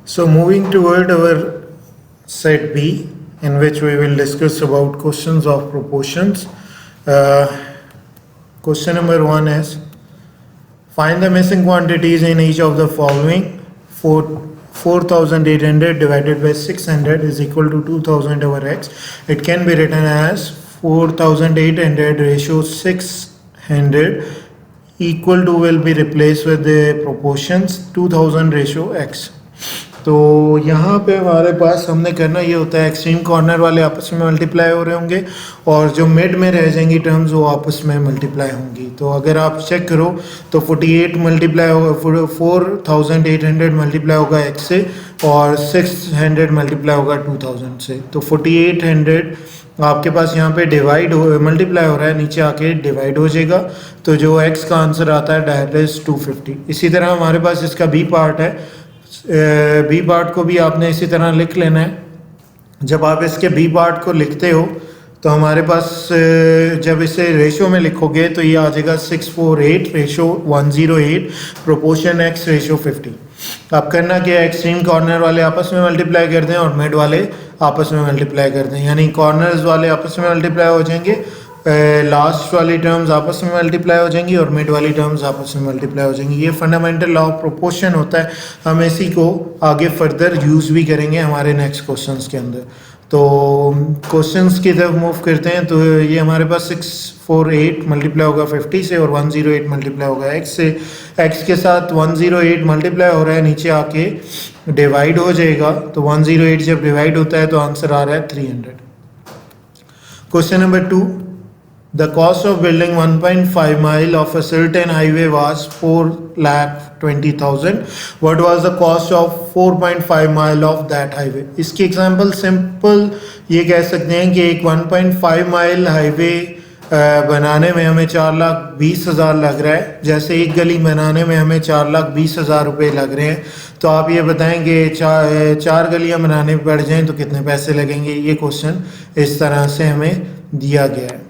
So moving toward our set B, in which we will discuss about questions of proportions. Uh, Question number 1 is, find the missing quantities in each of the following. 4800 divided by 600 is equal to 2000 over x. It can be written as 4800 ratio 600 equal to will be replaced with the proportions 2000 ratio x. तो यहाँ पे हमारे पास हमने करना ये होता है, extreme corner वाले आपस में मल्टीप्लाई हो रहे होंगे और जो मिड में रह जाएंगी टर्म्स वो आपस में मल्टीप्लाई होंगी. तो अगर आप चेक करो तो 48 मल्टीप्लाई होगा 4800 मल्टीप्लाई होगा x से और 600 मल्टीप्लाई होगा 2000 से. तो 4800 आपके पास यहाँ पे डिवाइड हो मल्टीप्लाई हो रहा है, नीचे आके डिवाइड हो जाएगा. तो जो x का आंसर आता है दैट इज 250. इसी तरह हमारे पास इसका बी पार्ट है. बी पार्ट को भी आपने इसी तरह लिख लेना है. जब आप इसके बी पार्ट को लिखते हो तो हमारे पास जब इसे रेशो में लिखोगे तो ये आ जाएगा 648 रेशो 108 प्रोपोर्शन x रेशो 50. अब करना क्या है, एक्सट्रीम कॉर्नर वाले आपस में मल्टीप्लाई कर दें और मिड वाले आपस में मल्टीप्लाई कर दें, यानी कॉर्नर्स वाले आपस में मल्टीप्लाई हो जाएंगे, लास्ट वाली टर्म्स आपस में मल्टीप्लाई हो जाएंगी और मिड वाली टर्म्स आपस में मल्टीप्लाई हो जाएंगी. ये फंडामेंटल लॉ ऑफ प्रोपोर्शन होता है. हम इसी को आगे फर्दर यूज़ भी करेंगे हमारे नेक्स्ट क्वेश्चंस के अंदर. तो क्वेश्चंस की तरफ मूव करते हैं. तो ये हमारे पास 648 मल्टीप्लाई होगा 50 से और 108 मल्टीप्लाई होगा x से. x के साथ 108 मल्टीप्लाई हो रहा है, नीचे आके डिवाइड हो जाएगा. तो 108 जब डिवाइड होता है तो आंसर आ रहा है 300. Question number 2, the cost of building 1.5 mile of a certain highway was 4,20,000. What was the cost of 4.5 mile of that highway? इसकी एग्जांपल सिंपल ये कह सकते हैं कि एक 1.5 माइल हाईवे बनाने में हमें 4,20,000 लग रहा है, जैसे एक गली बनाने में हमें 4,20,000 रुपये लग रहे हैं. तो आप ये बताएंगे चार गलियां बनाने पड़ जाएं तो कितने पैसे लगेंगे. ये क्वेश्चन इस तरह से हमें दिया गया है.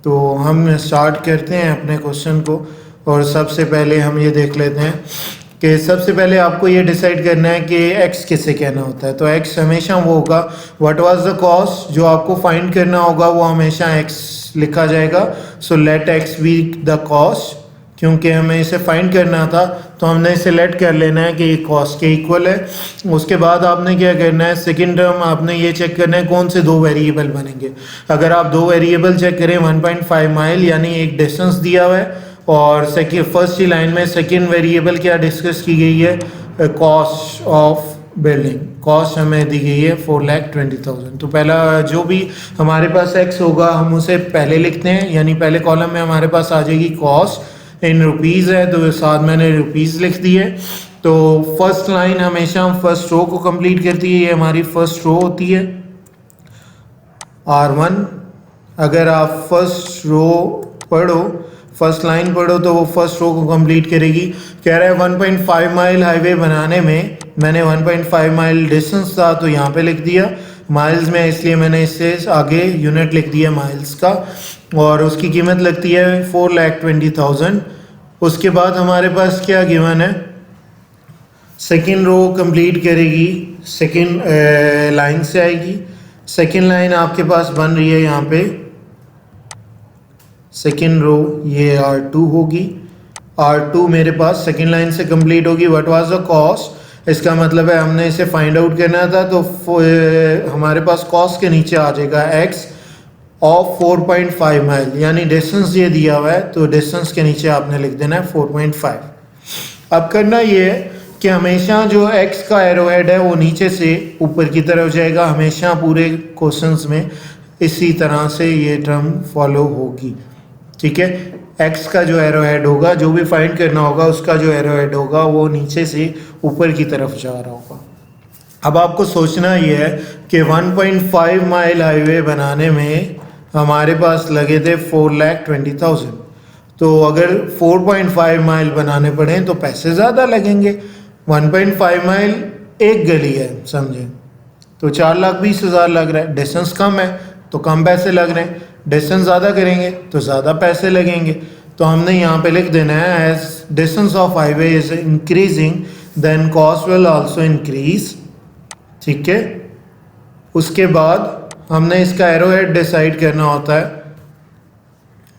तो हम स्टार्ट करते हैं अपने क्वेश्चन को और सबसे पहले हम ये देख लेते हैं कि सबसे पहले आपको ये डिसाइड करना है कि x किसे कहना होता है. तो x हमेशा वो होगा व्हाट वाज द कॉस्ट, जो आपको फाइंड करना होगा वो हमेशा x लिखा जाएगा. So let x be the cost, क्योंकि हमें इसे फाइंड करना था तो हमने इसे लेट कर लेना है कि ये कॉस्ट के इक्वल है. उसके बाद आपने क्या करना है, सेकंड टर्म आपने ये चेक करना है कौन से दो वेरिएबल बनेंगे. अगर आप दो वेरिएबल चेक करें 1.5 माइल यानी एक डिस्टेंस दिया हुआ है और फर्स्ट ही लाइन में सेकंड वेरिएबल क्या डिस्कस की गई है, कॉस्ट ऑफ बिल्डिंग. कॉस्ट हमें दी गई है 4,20,000. तो पहला जो भी हमारे पास x होगा हम उसे पहले लिखते हैं, यानी पहले कॉलम में हमारे पास आ जाएगी कॉस्ट इन रुपीज़ है तो साथ मैंने रुपीज़ लिख दी है. तो फर्स्ट लाइन हमेशा हम फर्स्ट रो को कंप्लीट करती है, ये हमारी फर्स्ट रो होती है R1. अगर आप फर्स्ट रो पढ़ो, फर्स्ट लाइन पढ़ो तो वो फर्स्ट रो को कंप्लीट करेगी. कह रहा है 1.5 माइल हाईवे बनाने में मैंने 1.5 माइल डिस्टेंस था तो यहाँ पे लिख दिया माइल्स में, इसलिए मैंने इससे आगे यूनिट लिख दिया माइल्स का, और उसकी कीमत लगती है 4,20,000. उसके बाद हमारे पास क्या गिवन है, सेकेंड रो कंप्लीट करेगी, सेकेंड लाइन से आएगी. सेकेंड लाइन आपके पास बन रही है यहाँ पे, सेकेंड रो ये R2 होगी. R2 मेरे पास सेकेंड लाइन से कंप्लीट होगी. व्हाट वाज द कॉस्ट, इसका मतलब है हमने इसे फाइंड आउट करना था तो हमारे पास कॉस्ट के नीचे आ जाएगा x ऑफ 4.5 माइल, यानी डिस्टेंस ये दिया हुआ है तो डिस्टेंस के नीचे आपने लिख देना है 4.5. अब करना ये है कि हमेशा जो x का एरो हेड है वो नीचे से ऊपर की तरफ जाएगा, हमेशा पूरे क्वेश्चंस में इसी तरह से ये टर्म फॉलो होगी. ठीक है, x का जो एरो हेड होगा, जो भी फाइंड करना होगा उसका जो एरो हेड होगा वो नीचे से ऊपर की तरफ जा रहा होगा. अब आपको सोचना ये है कि 1.5 माइल हाईवे बनाने में हमारे पास लगे थे 4,20,000. तो अगर 4.5 माइल बनाने पड़े तो पैसे ज़्यादा लगेंगे. 1.5 माइल एक गली है समझे, तो 4,20,000 लग रहा है. डिस्टेंस कम है तो कम पैसे लग रहे हैं, डिस्टेंस ज़्यादा करेंगे तो ज़्यादा पैसे लगेंगे. तो हमने यहाँ पे लिख देना है as distance of highway is increasing then cost will also increase. ठीक है। उसके बाद हमने इसका एरो हेड डिसाइड करना होता है।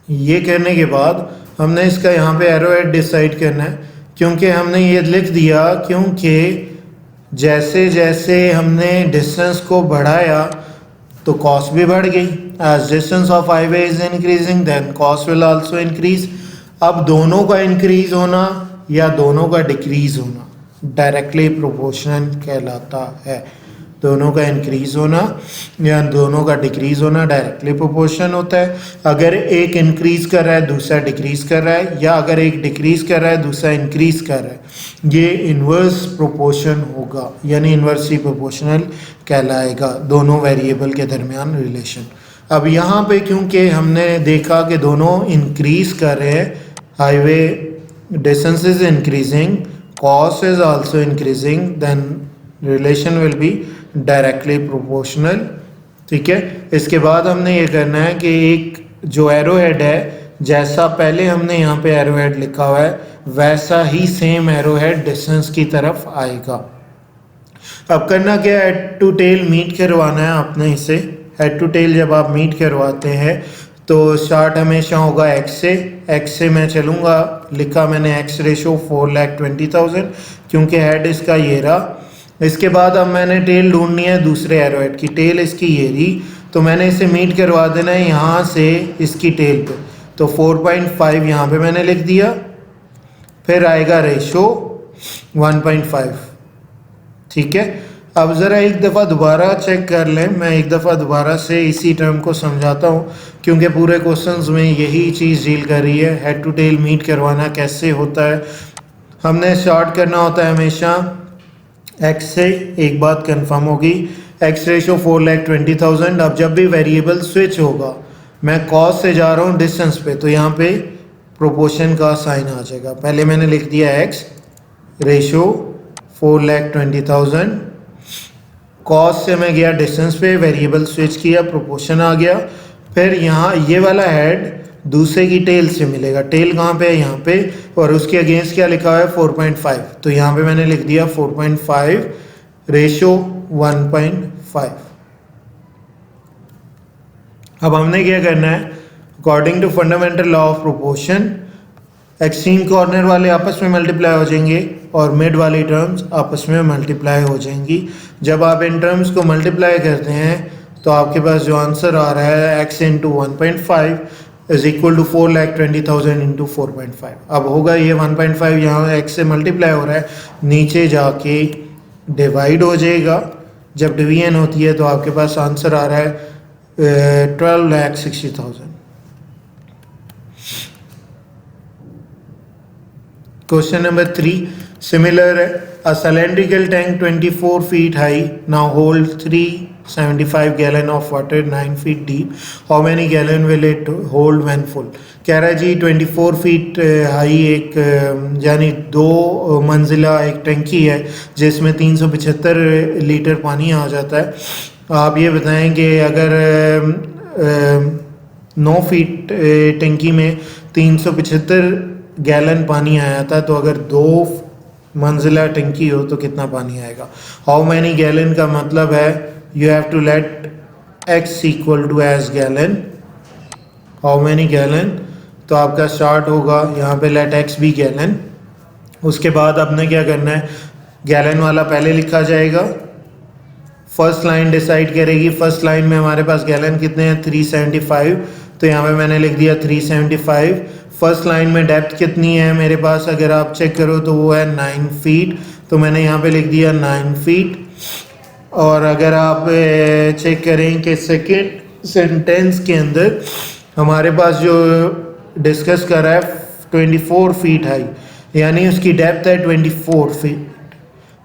ये करने के बाद हमने इसका यहाँ पे एरो हेड डिसाइड करना है, क्योंकि हमने ये लिख दिया क्योंकि जैसे जैसे हमने डिस्टेंस को बढ़ाया तो कॉस्ट भी बढ़ गई। As distance of highway is increasing then cost will also increase. अब दोनों का इंक्रीज होना या दोनों का डिक्रीज होना डायरेक्टली प्रोपोर्शनल कहलाता है। दोनों का इंक्रीज होना या दोनों का डिक्रीज होना डायरेक्टली प्रोपोर्शन होता है। अगर एक इंक्रीज कर रहा है दूसरा डिक्रीज कर रहा है, या अगर एक डिक्रीज कर रहा है दूसरा इंक्रीज कर रहा है, ये इन्वर्स प्रोपोर्शन होगा, यानी इन्वर्सली प्रोपोर्शनल कहलाएगा दोनों वेरिएबल के दरमियान रिलेशन। अब यहाँ पे क्योंकि हमने देखा कि दोनों इंक्रीज कर रहे हैं, highway distance is increasing, cost is also increasing, then relation will be directly proportional. ठीक है। इसके बाद हमने ये करना है कि एक जो एरो हेड है, जैसा पहले हमने यहाँ पे एरो हेड लिखा हुआ है वैसा ही सेम एरो हेड डिस्टेंस की तरफ आएगा। अब करना क्या है, हेड टू टेल मीट करवाना है आपने इसे। हेड टू टेल जब आप मीट करवाते हैं तो स्टार्ट हमेशा होगा एक्स से। एक्स से मैं चलूँगा, लिखा मैंने एक्स रेशो 4,20,000 क्योंकि हेड इसका ये रहा। इसके बाद अब मैंने टेल ढूंढनी है दूसरे एरो हेड की। टेल इसकी ये रही, तो मैंने इसे मीट करवा देना है यहाँ से इसकी टेल पे। तो 4.5 यहाँ पे मैंने लिख दिया, फिर आएगा रेशो 1.5। ठीक है। अब ज़रा एक दफ़ा दोबारा चेक कर लें, मैं एक दफ़ा दोबारा से इसी टर्म को समझाता हूँ क्योंकि पूरे क्वेश्चंस में यही चीज़ डील कर रही है। हेड टू टेल मीट करवाना कैसे होता है, हमने स्टार्ट करना होता है हमेशा एक्स से। एक बात कंफर्म होगी, एक्स रेशो 4,20,000। अब जब भी वेरिएबल स्विच होगा, मैं कॉस से जा रहा हूँ डिस्टेंस पे, तो यहाँ पे प्रोपोर्शन का साइन आ जाएगा। पहले मैंने लिख दिया एक्स रेशो 4,20,000, कॉस से मैं गया डिस्टेंस पे, वेरिएबल स्विच किया, प्रोपोर्शन आ गया। फिर यहाँ ये वाला हेड दूसरे की टेल से मिलेगा। टेल कहाँ पे है, यहाँ पे, और उसके अगेंस्ट क्या लिखा हुआ है 4.5, तो यहाँ पे मैंने लिख दिया 4.5 रेशो 1.5। अब हमने क्या करना है, according to fundamental law of proportion extreme corner वाले आपस में मल्टीप्लाई हो जाएंगे और मिड वाली टर्म्स आपस में मल्टीप्लाई हो जाएंगी। जब आप इन टर्म्स को मल्टीप्लाई करते हैं तो आपके पास जो आंसर आ रहा है x into 1.5 is equal to 4,20,000 into 4.5। अब होगा ये 1.5 यहाँ x से मल्टीप्लाई हो रहा है, नीचे जाके डिवाइड हो जाएगा। जब डिवीजन होती है तो आपके पास आंसर आ रहा है 12,60,000। Question number 3. Similar, a cylindrical tank 24 feet high now holds 375 gallon of water 9 feet deep. How many gallon will it hold when full? कह रहा है जी 24 फीट हाई एक यानी 2 मंजिला एक टंकी है जिसमें 375 लीटर पानी आ जाता है। आप ये बताएं कि अगर 9 फीट टंकी में 375 गैलन पानी आया था, तो अगर 2 मंजिला टंकी हो तो कितना पानी आएगा। हाउ मैनी गैलन का मतलब है you have to let x equal to as gallon. How many gallon, तो आपका स्टार्ट होगा यहाँ पे लेट x भी गैलन। उसके बाद आपने क्या करना है, गैलन वाला पहले लिखा जाएगा, फर्स्ट लाइन डिसाइड करेगी। फर्स्ट लाइन में हमारे पास गैलन कितने हैं 375, तो यहाँ पे मैंने लिख दिया 375। फर्स्ट लाइन में डेप्थ कितनी है मेरे पास, अगर आप चेक करो तो वो है 9 फीट, तो मैंने यहाँ पे लिख दिया 9 फीट। और अगर आप चेक करें कि सेकेंड सेंटेंस के अंदर हमारे पास जो डिस्कस कर रहा है 24 फीट हाई, यानी उसकी डेप्थ है 24 फीट,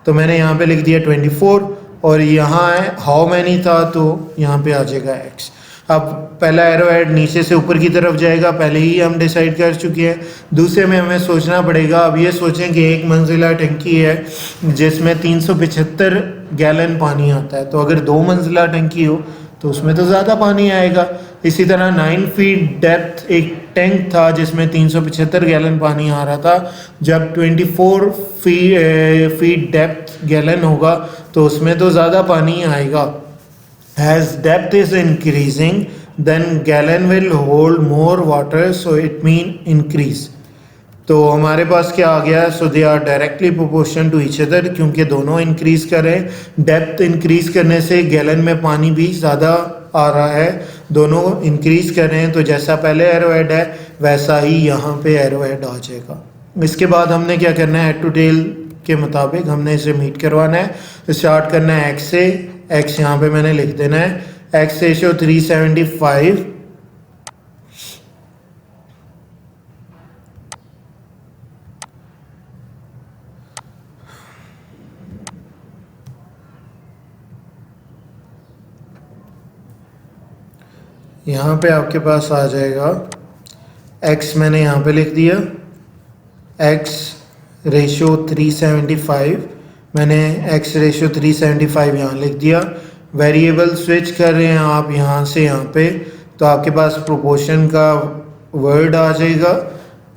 तो मैंने यहाँ पे लिख दिया 24। और यहाँ है हाउ मैनी था, तो यहाँ पे आ जाएगा x। अब पहला एरो हेड नीचे से ऊपर की तरफ जाएगा, पहले ही हम डिसाइड कर चुके हैं। दूसरे में हमें सोचना पड़ेगा। अब ये सोचें कि एक मंजिला टंकी है जिसमें 375 गैलन पानी आता है, तो अगर 2 मंजिला टंकी हो तो उसमें तो ज़्यादा पानी आएगा। इसी तरह 9 फीट डेप्थ एक टैंक था जिसमें 375 गैलन पानी आ रहा था। जब 24 फीट डेप्थ गैलन होगा तो उसमें तो ज़्यादा पानी आएगा. As depth is increasing, then gallon will hold more water, so it mean increase. तो हमारे पास क्या आ गया, so they are directly proportion to each other, क्योंकि दोनों इंक्रीज कर रहे हैं. डेप्थ इंक्रीज करने से गैलन में पानी भी ज़्यादा आ रहा है, दोनों इंक्रीज कर रहे हैं. तो जैसा पहले एरोहेड है वैसा ही यहाँ पे एरोहेड आ जाएगा. इसके बाद हमने क्या करना है, हेड टू टेल के मुताबिक हमने इसे मीट करवाना है. स्टार्ट करना है एक्स से. एक्स यहाँ पे मैंने लिख देना है, एक्स रेशो 375. यहाँ पे आपके पास आ जाएगा x, मैंने यहाँ पे लिख दिया x रेशो 375. मैंने x रेशो 375 यहाँ लिख दिया. वेरिएबल स्विच कर रहे हैं आप यहाँ से यहाँ पे, तो आपके पास प्रोपोर्शन का वर्ड आ जाएगा,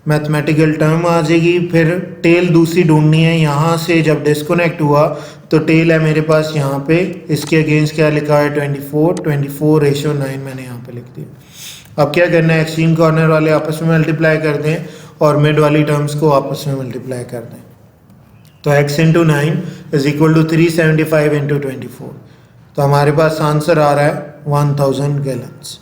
मैथमेटिकल टर्म आ जाएगी. फिर टेल दूसरी ढूंढनी है. यहाँ से जब डिस्कनेक्ट हुआ तो टेल है मेरे पास यहाँ पे, इसके अगेंस्ट क्या लिखा है 24 रेशो 9 मैंने यहाँ पे लिख दिया. अब क्या करना है, एक्सट्रीम कॉर्नर वाले आपस में मल्टीप्लाई कर दें और मिड वाली टर्म्स को आपस में मल्टीप्लाई कर दें. तो x into 9 is equal to 375 into 24. तो हमारे पास आंसर आ रहा है 1000 गैलन्स.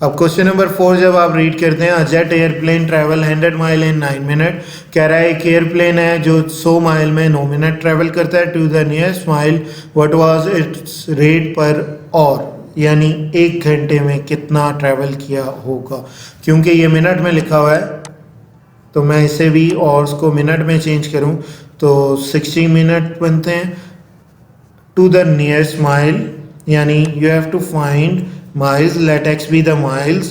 अब क्वेश्चन नंबर 4 जब आप रीड करते हैं, जेट एयरप्लेन ट्रैवल 100 माइल इन 9 मिनट. कह रहा है एक एयरप्लेन है जो 100 माइल में 9 मिनट ट्रैवल करता है. To the nearest mile what was its rate per hour, यानी एक घंटे में कितना ट्रैवल किया होगा. क्योंकि ये मिनट में लिखा हुआ है तो मैं इसे भी और को मिनट में चेंज करूं तो 60 मिनट बनते हैं. टू द नियरेस्ट माइल, यानी you have to find miles, let x be the miles,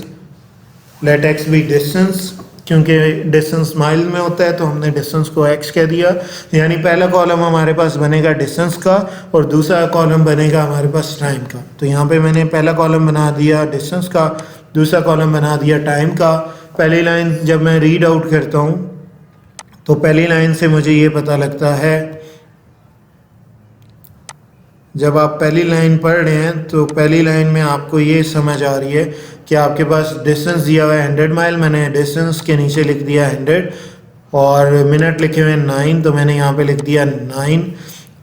let x be distance. क्योंकि डिस्टेंस माइल में होता है तो हमने डिस्टेंस को x कह दिया. यानी पहला कॉलम हमारे पास बनेगा डिस्टेंस का और दूसरा कॉलम बनेगा हमारे पास टाइम का. तो यहाँ पे मैंने पहला कॉलम बना दिया डिस्टेंस का, दूसरा कॉलम बना दिया टाइम का. पहली लाइन जब मैं रीड आउट करता हूँ तो पहली लाइन से मुझे ये पता लगता है, जब आप पहली लाइन पढ़ रहे हैं तो पहली लाइन में आपको ये समझ आ रही है कि आपके पास डिस्टेंस दिया हुआ है 100 माइल. मैंने डिस्टेंस के नीचे लिख दिया 100 और मिनट लिखे हुए 9, तो मैंने यहाँ पे लिख दिया 9.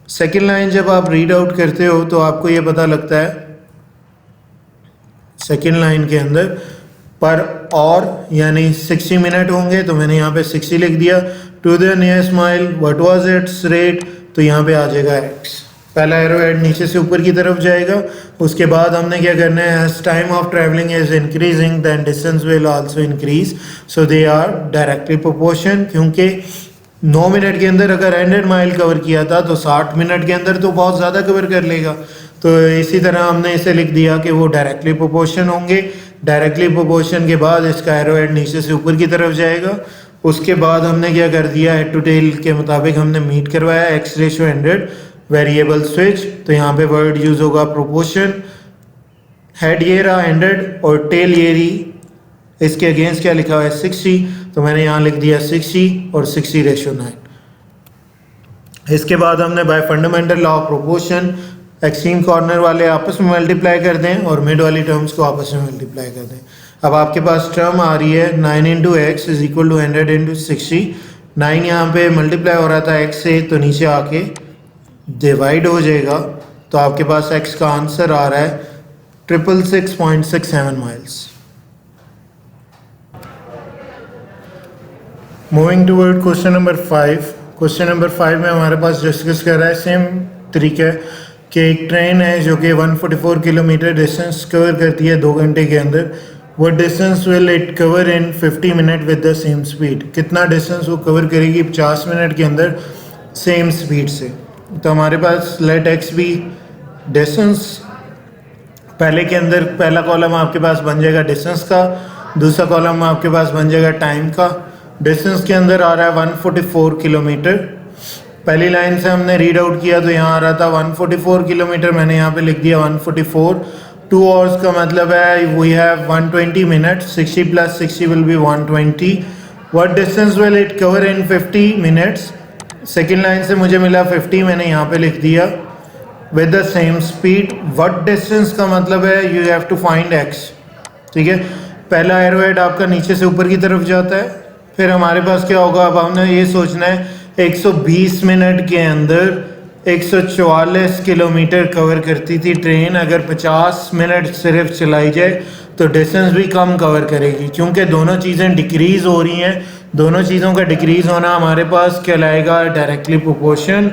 सेकेंड लाइन जब आप रीड आउट करते हो तो आपको ये पता लगता है सेकेंड लाइन के अंदर पर और, यानी 60 मिनट होंगे तो मैंने यहाँ पे 60 लिख दिया. To the nearest mile what was its rate, तो यहाँ पे आ जाएगा x. पहला एरो हेड नीचे से ऊपर की तरफ जाएगा. उसके बाद हमने क्या करना है, as time of travelling is increasing then distance will also increase, so they are directly proportion. क्योंकि 9 मिनट के अंदर अगर 100 माइल कवर किया था तो 60 मिनट के अंदर तो बहुत ज़्यादा कवर कर लेगा. तो इसी तरह हमने इसे लिख दिया कि वो डायरेक्टली प्रोपोर्शन होंगे. डायरेक्टली प्रोपोर्शन के बाद इसका एरो हेड नीचे से ऊपर की तरफ जाएगा. उसके बाद हमने क्या कर दिया, हेड टू टेल के मुताबिक हमने मीट करवाया x रेशो 100, वेरिएबल स्विच. तो यहाँ पे वर्ड यूज होगा प्रोपोर्शन. हेड ये रहा 100 और टेल ये रही, इसके अगेंस्ट क्या लिखा हुआ है 60, तो मैंने यहाँ लिख दिया 60 और 60 रेशो 9. इसके बाद हमने bye fundamental law of proportion extreme corner वाले आपस में मल्टीप्लाई कर दें और मिड वाली टर्म्स को आपस में मल्टीप्लाई कर दें. अब आपके पास टर्म आ रही है 9 into x is equal to 100 into 60. 9 यहाँ पे मल्टीप्लाई हो रहा था x से, तो नीचे आके डिवाइड हो जाएगा. तो आपके पास x का आंसर आ रहा है 666.67 miles. Moving toward question number 5. Question number 5 में हमारे पास डिस्कस कर रहा है सेम तरीका कि एक ट्रेन है जो कि 144 किलोमीटर डिस्टेंस कवर करती है 2 घंटे के अंदर. वो distance will it cover in 50 minute with the same speed. कितना डिस्टेंस वो कवर करेगी 50 मिनट के अंदर सेम स्पीड से. तो हमारे पास लेट एक्स बी डिस्टेंस. पहले के अंदर पहला कॉलम आपके पास बन जाएगा डिस्टेंस का, दूसरा कॉलम आपके पास बन जाएगा टाइम का. डिस्टेंस के अंदर आ रहा है 144 किलोमीटर. पहली लाइन से हमने रीड आउट किया तो यहाँ आ रहा था 144 किलोमीटर, मैंने यहाँ पे लिख दिया 144. 2 आवर्स का मतलब है we have 120 minute. 60 plus 60 will be 120. What distance will it cover in 50 minutes. Second line से मुझे मिला 50, मैंने यहाँ पे लिख दिया with the same speed. What distance का मतलब है you have to find x. ठीक है, पहला एरोहेड आपका नीचे से ऊपर की तरफ जाता है, फिर हमारे पास क्या होगा, अब हमने ये सोचना है 120 मिनट के अंदर 144 किलोमीटर कवर करती थी ट्रेन, अगर 50 मिनट सिर्फ चलाई जाए तो डिस्टेंस भी कम कवर करेगी, क्योंकि दोनों चीज़ें डिक्रीज़ हो रही हैं। दोनों चीज़ों का डिक्रीज़ होना हमारे पास कहलाएगा डायरेक्टली प्रोपोर्शन।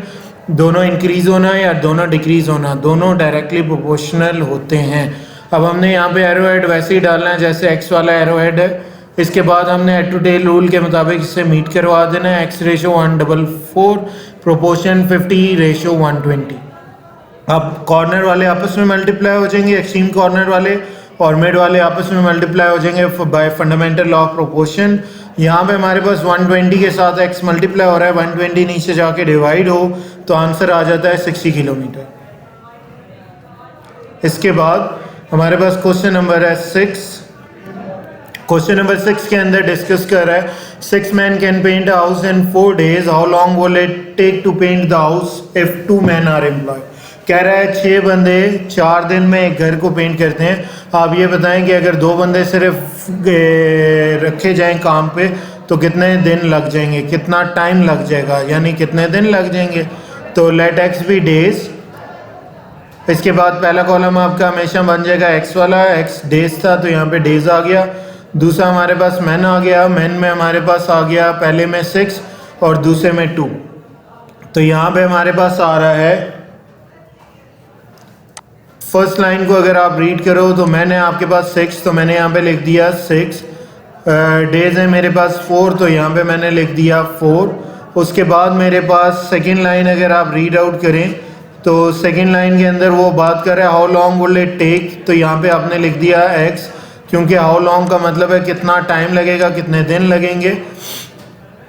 दोनों इंक्रीज़ होना या दोनों डिक्रीज़ होना, दोनों डायरेक्टली प्रोपोर्शनल होते हैं। अब हमने यहाँ पे एरोहेड वैसे ही डालना है जैसे एक्स वाला एरोहेड है। इसके बाद हमने हेड टू टेल रूल के मुताबिक इससे मीट करवा देना है। X ratio 144, proportion 50 ratio 120। अब कॉर्नर वाले आपस में मल्टीप्लाई हो जाएंगे, एक्सट्रीम कॉर्नर वाले और मिड वाले आपस में मल्टीप्लाई हो जाएंगे bye fundamental law of proportion. यहाँ पे हमारे पास 120 के साथ x मल्टीप्लाई हो रहा है, 120 नीचे जाके डिवाइड हो तो आंसर आ जाता है 60 किलोमीटर। इसके बाद हमारे पास क्वेश्चन नंबर है 6। क्वेश्चन नंबर 6 के अंदर डिस्कस कर रहा है 6 men can paint a house in 4 days, how long will it take to paint the house if 2 men are employed. कह रहा है 6 बंदे 4 दिन में एक घर को पेंट करते हैं। आप ये बताएं कि अगर 2 बंदे सिर्फ रखे जाएं काम पे तो कितने दिन लग जाएंगे, कितना टाइम लग जाएगा, यानी कितने दिन लग जाएंगे। तो लेट एक्स बी डेज। इसके बाद पहला कॉलम आपका हमेशा बन जाएगा एक्स वाला, एक्स डेज था तो यहाँ पे डेज आ गया। दूसरा हमारे पास मैन आ गया, मैन में हमारे पास आ गया पहले में 6 और दूसरे में 2। तो यहाँ पे हमारे पास आ रहा है फर्स्ट लाइन को अगर आप रीड करो तो मैंने आपके पास 6 तो मैंने यहाँ पे लिख दिया 6। डेज है मेरे पास 4 तो यहाँ पे मैंने लिख दिया 4। उसके बाद मेरे पास सेकंड लाइन अगर आप रीड आउट करें तो सेकंड लाइन के अंदर वो बात कर रहा है how long will it take, तो यहाँ पे आपने लिख दिया x, क्योंकि हाउ लॉन्ग का मतलब है कितना टाइम लगेगा, कितने दिन लगेंगे।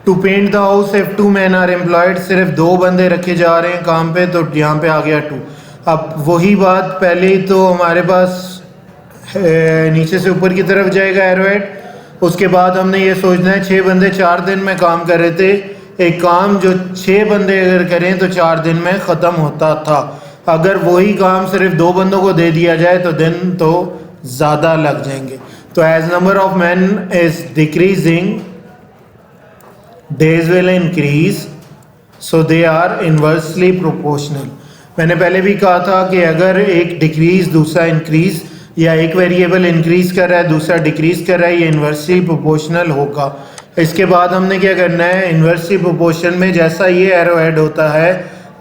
To paint the house if 2 men are employed, सिर्फ 2 बंदे रखे जा रहे हैं काम पे तो यहाँ पे आ गया 2। अब वही बात पहले ही तो हमारे पास नीचे से ऊपर की तरफ जाएगा एरोहेड। उसके बाद हमने ये सोचना है 6 बंदे 4 दिन में काम कर रहे थे, एक काम जो 6 बंदे अगर करें तो 4 दिन में ख़त्म होता था। अगर वही काम सिर्फ 2 बंदों को दे दिया जाए तो दिन तो ज़्यादा लग जाएंगे। तो as number of man is decreasing days will increase, so they are inversely proportional. मैंने पहले भी कहा था कि अगर एक डिक्रीज दूसरा इंक्रीज या एक वेरिएबल इंक्रीज कर रहा है दूसरा डिक्रीज कर रहा है, ये इन्वर्सली प्रोपोर्शनल होगा। इसके बाद हमने क्या करना है, इन्वर्सली प्रोपोर्शन में जैसा ये एरोहेड होता है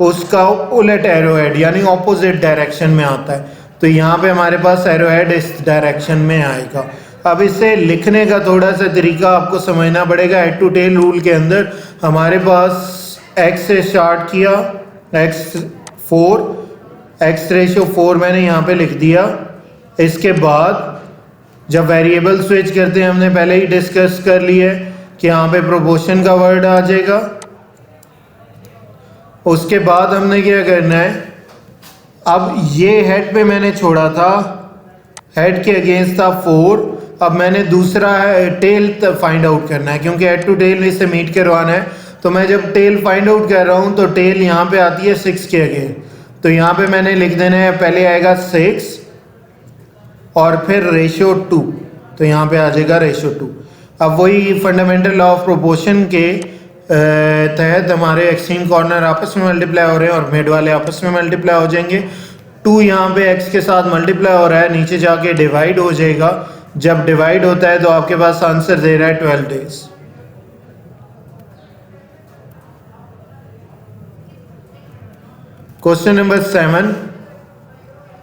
उसका उलट एरोहेड यानी ऑपोजिट डायरेक्शन में आता है। तो यहाँ पे हमारे पास एरोहेड इस डायरेक्शन में आएगा। अब इसे लिखने का थोड़ा सा तरीका आपको समझना पड़ेगा। हेड टू टेल रूल के अंदर हमारे पास x से स्टार्ट किया, x4, x रेशो 4 मैंने यहाँ पे लिख दिया। इसके बाद जब वेरिएबल स्विच करते हैं हमने पहले ही डिस्कस कर लिया है कि यहाँ पे प्रोपोर्शन का वर्ड आ जाएगा। उसके बाद हमने क्या करना है, अब ये हेड पे मैंने छोड़ा था, हेड के अगेंस्ट था 4। अब मैंने दूसरा टेल फाइंड आउट करना है क्योंकि हेड टू टेल इसे मीट करवाना है। तो मैं जब टेल फाइंड आउट कर रहा हूँ तो टेल यहाँ पे आती है 6 के अगेंस्ट। तो यहाँ पे मैंने लिख देना है, पहले आएगा 6 और फिर रेशो 2, तो यहाँ पे आ जाएगा रेशो 2। अब वही फंडामेंटल लॉ ऑफ प्रोपोर्शन के तहत हमारे एक्सट्रीम कॉर्नर आपस में मल्टीप्लाई हो रहे हैं और मिड वाले आपस में मल्टीप्लाई हो जाएंगे। 2 यहाँ पे x के साथ मल्टीप्लाई हो रहा है, नीचे जाके डिवाइड हो जाएगा। जब डिवाइड होता है तो आपके पास आंसर दे रहा है 12 days. Question number 7।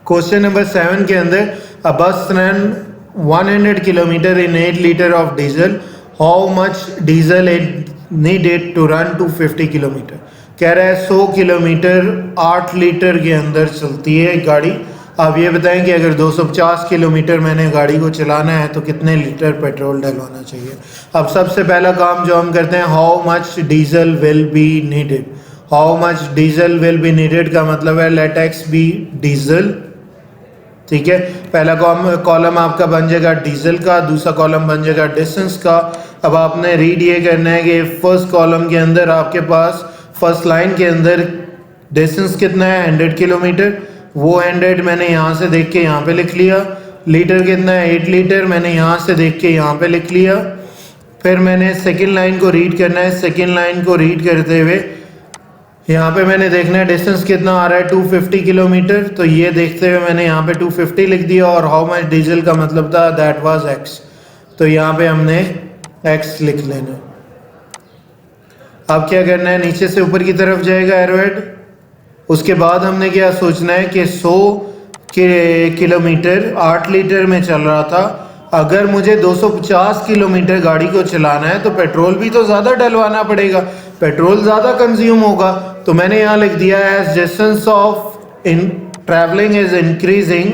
Question number 7 के अंदर a bus run 100 kilometre in 8 litre of diesel, how much diesel it needed to run to 50 kilometre. कह रहा है 100 किलोमीटर 8 लीटर के अंदर चलती है गाड़ी। आप ये बताएं कि अगर 250 किलोमीटर मैंने गाड़ी को चलाना है तो कितने लीटर पेट्रोल डलवाना चाहिए। अब सबसे पहला काम जो हम करते हैं, how much diesel will be needed. How much diesel will be needed का मतलब है लेट एक्स बी डीजल। ठीक है, पहला कॉलम आपका बन जाएगा डीजल का, दूसरा कॉलम बन जाएगा डिस्टेंस का। अब आपने रीड ये करना है कि फर्स्ट कॉलम के अंदर आपके पास फर्स्ट लाइन के अंदर डिस्टेंस कितना है 100 किलोमीटर, वो 100 मैंने यहाँ से देख के यहाँ पे लिख लिया। लीटर कितना है 8 लीटर, मैंने यहाँ से देख के यहाँ पे लिख लिया। फिर मैंने सेकेंड लाइन को रीड करना है। सेकेंड लाइन को रीड करते हुए यहाँ पे मैंने देखना है डिस्टेंस कितना आ रहा है 250 किलोमीटर, तो ये देखते हुए मैंने यहाँ पे 250 लिख दिया और हाउ मच डीजल का मतलब था दैट वाज x, तो यहाँ पे हमने x लिख लेना। अब क्या करना है, नीचे से ऊपर की तरफ जाएगा एरोहेड। उसके बाद हमने क्या सोचना है कि 100 किलोमीटर 8 लीटर में चल रहा था, अगर मुझे 250 किलोमीटर गाड़ी को चलाना है तो पेट्रोल भी तो ज़्यादा डलवाना पड़ेगा, पेट्रोल ज़्यादा कंज्यूम होगा। तो मैंने यहाँ लिख दिया as distance of in travelling is increasing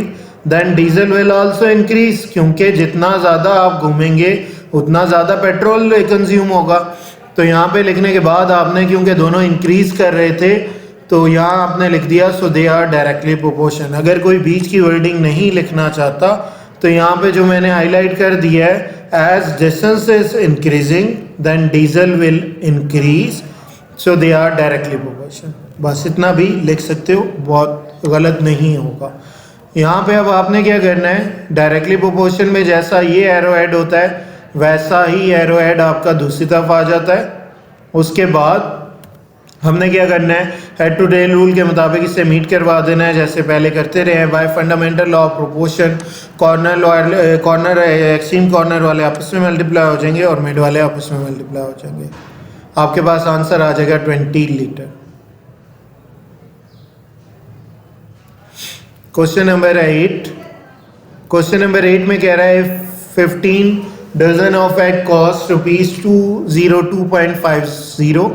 then diesel will also increase, क्योंकि जितना ज़्यादा आप घूमेंगे उतना ज़्यादा पेट्रोल कंज्यूम होगा। तो यहाँ पे लिखने के बाद आपने, क्योंकि दोनों इंक्रीज कर रहे थे, तो यहाँ आपने लिख दिया सो दे आर डायरेक्टली प्रोपोर्शन। अगर कोई बीच की वर्डिंग नहीं लिखना चाहता तो यहाँ पे जो मैंने हाईलाइट कर दिया है as distance is increasing then diesel will increase so they are directly proportion, बस इतना भी लिख सकते हो, बहुत गलत नहीं होगा। यहाँ पे अब आपने क्या करना है, डायरेक्टली प्रोपोर्शन में जैसा ये एरो हेड होता है वैसा ही एरो हेड आपका दूसरी तरफ आ जाता है। उसके बाद हमने क्या करना है, हेड टू टेल रूल के मुताबिक इसे मीट करवा देना है जैसे पहले करते रहे हैं। Bye fundamental law of proportion corner extreme corner वाले आपस में मल्टीप्लाई हो जाएंगे और मिड वाले आपस में मल्टीप्लाई हो जाएंगे। आपके पास आंसर आ जाएगा 20 litre. Question number 8। Question number 8 में कह रहा है 15 डजन ऑफ एग कॉस्ट ₹202.50।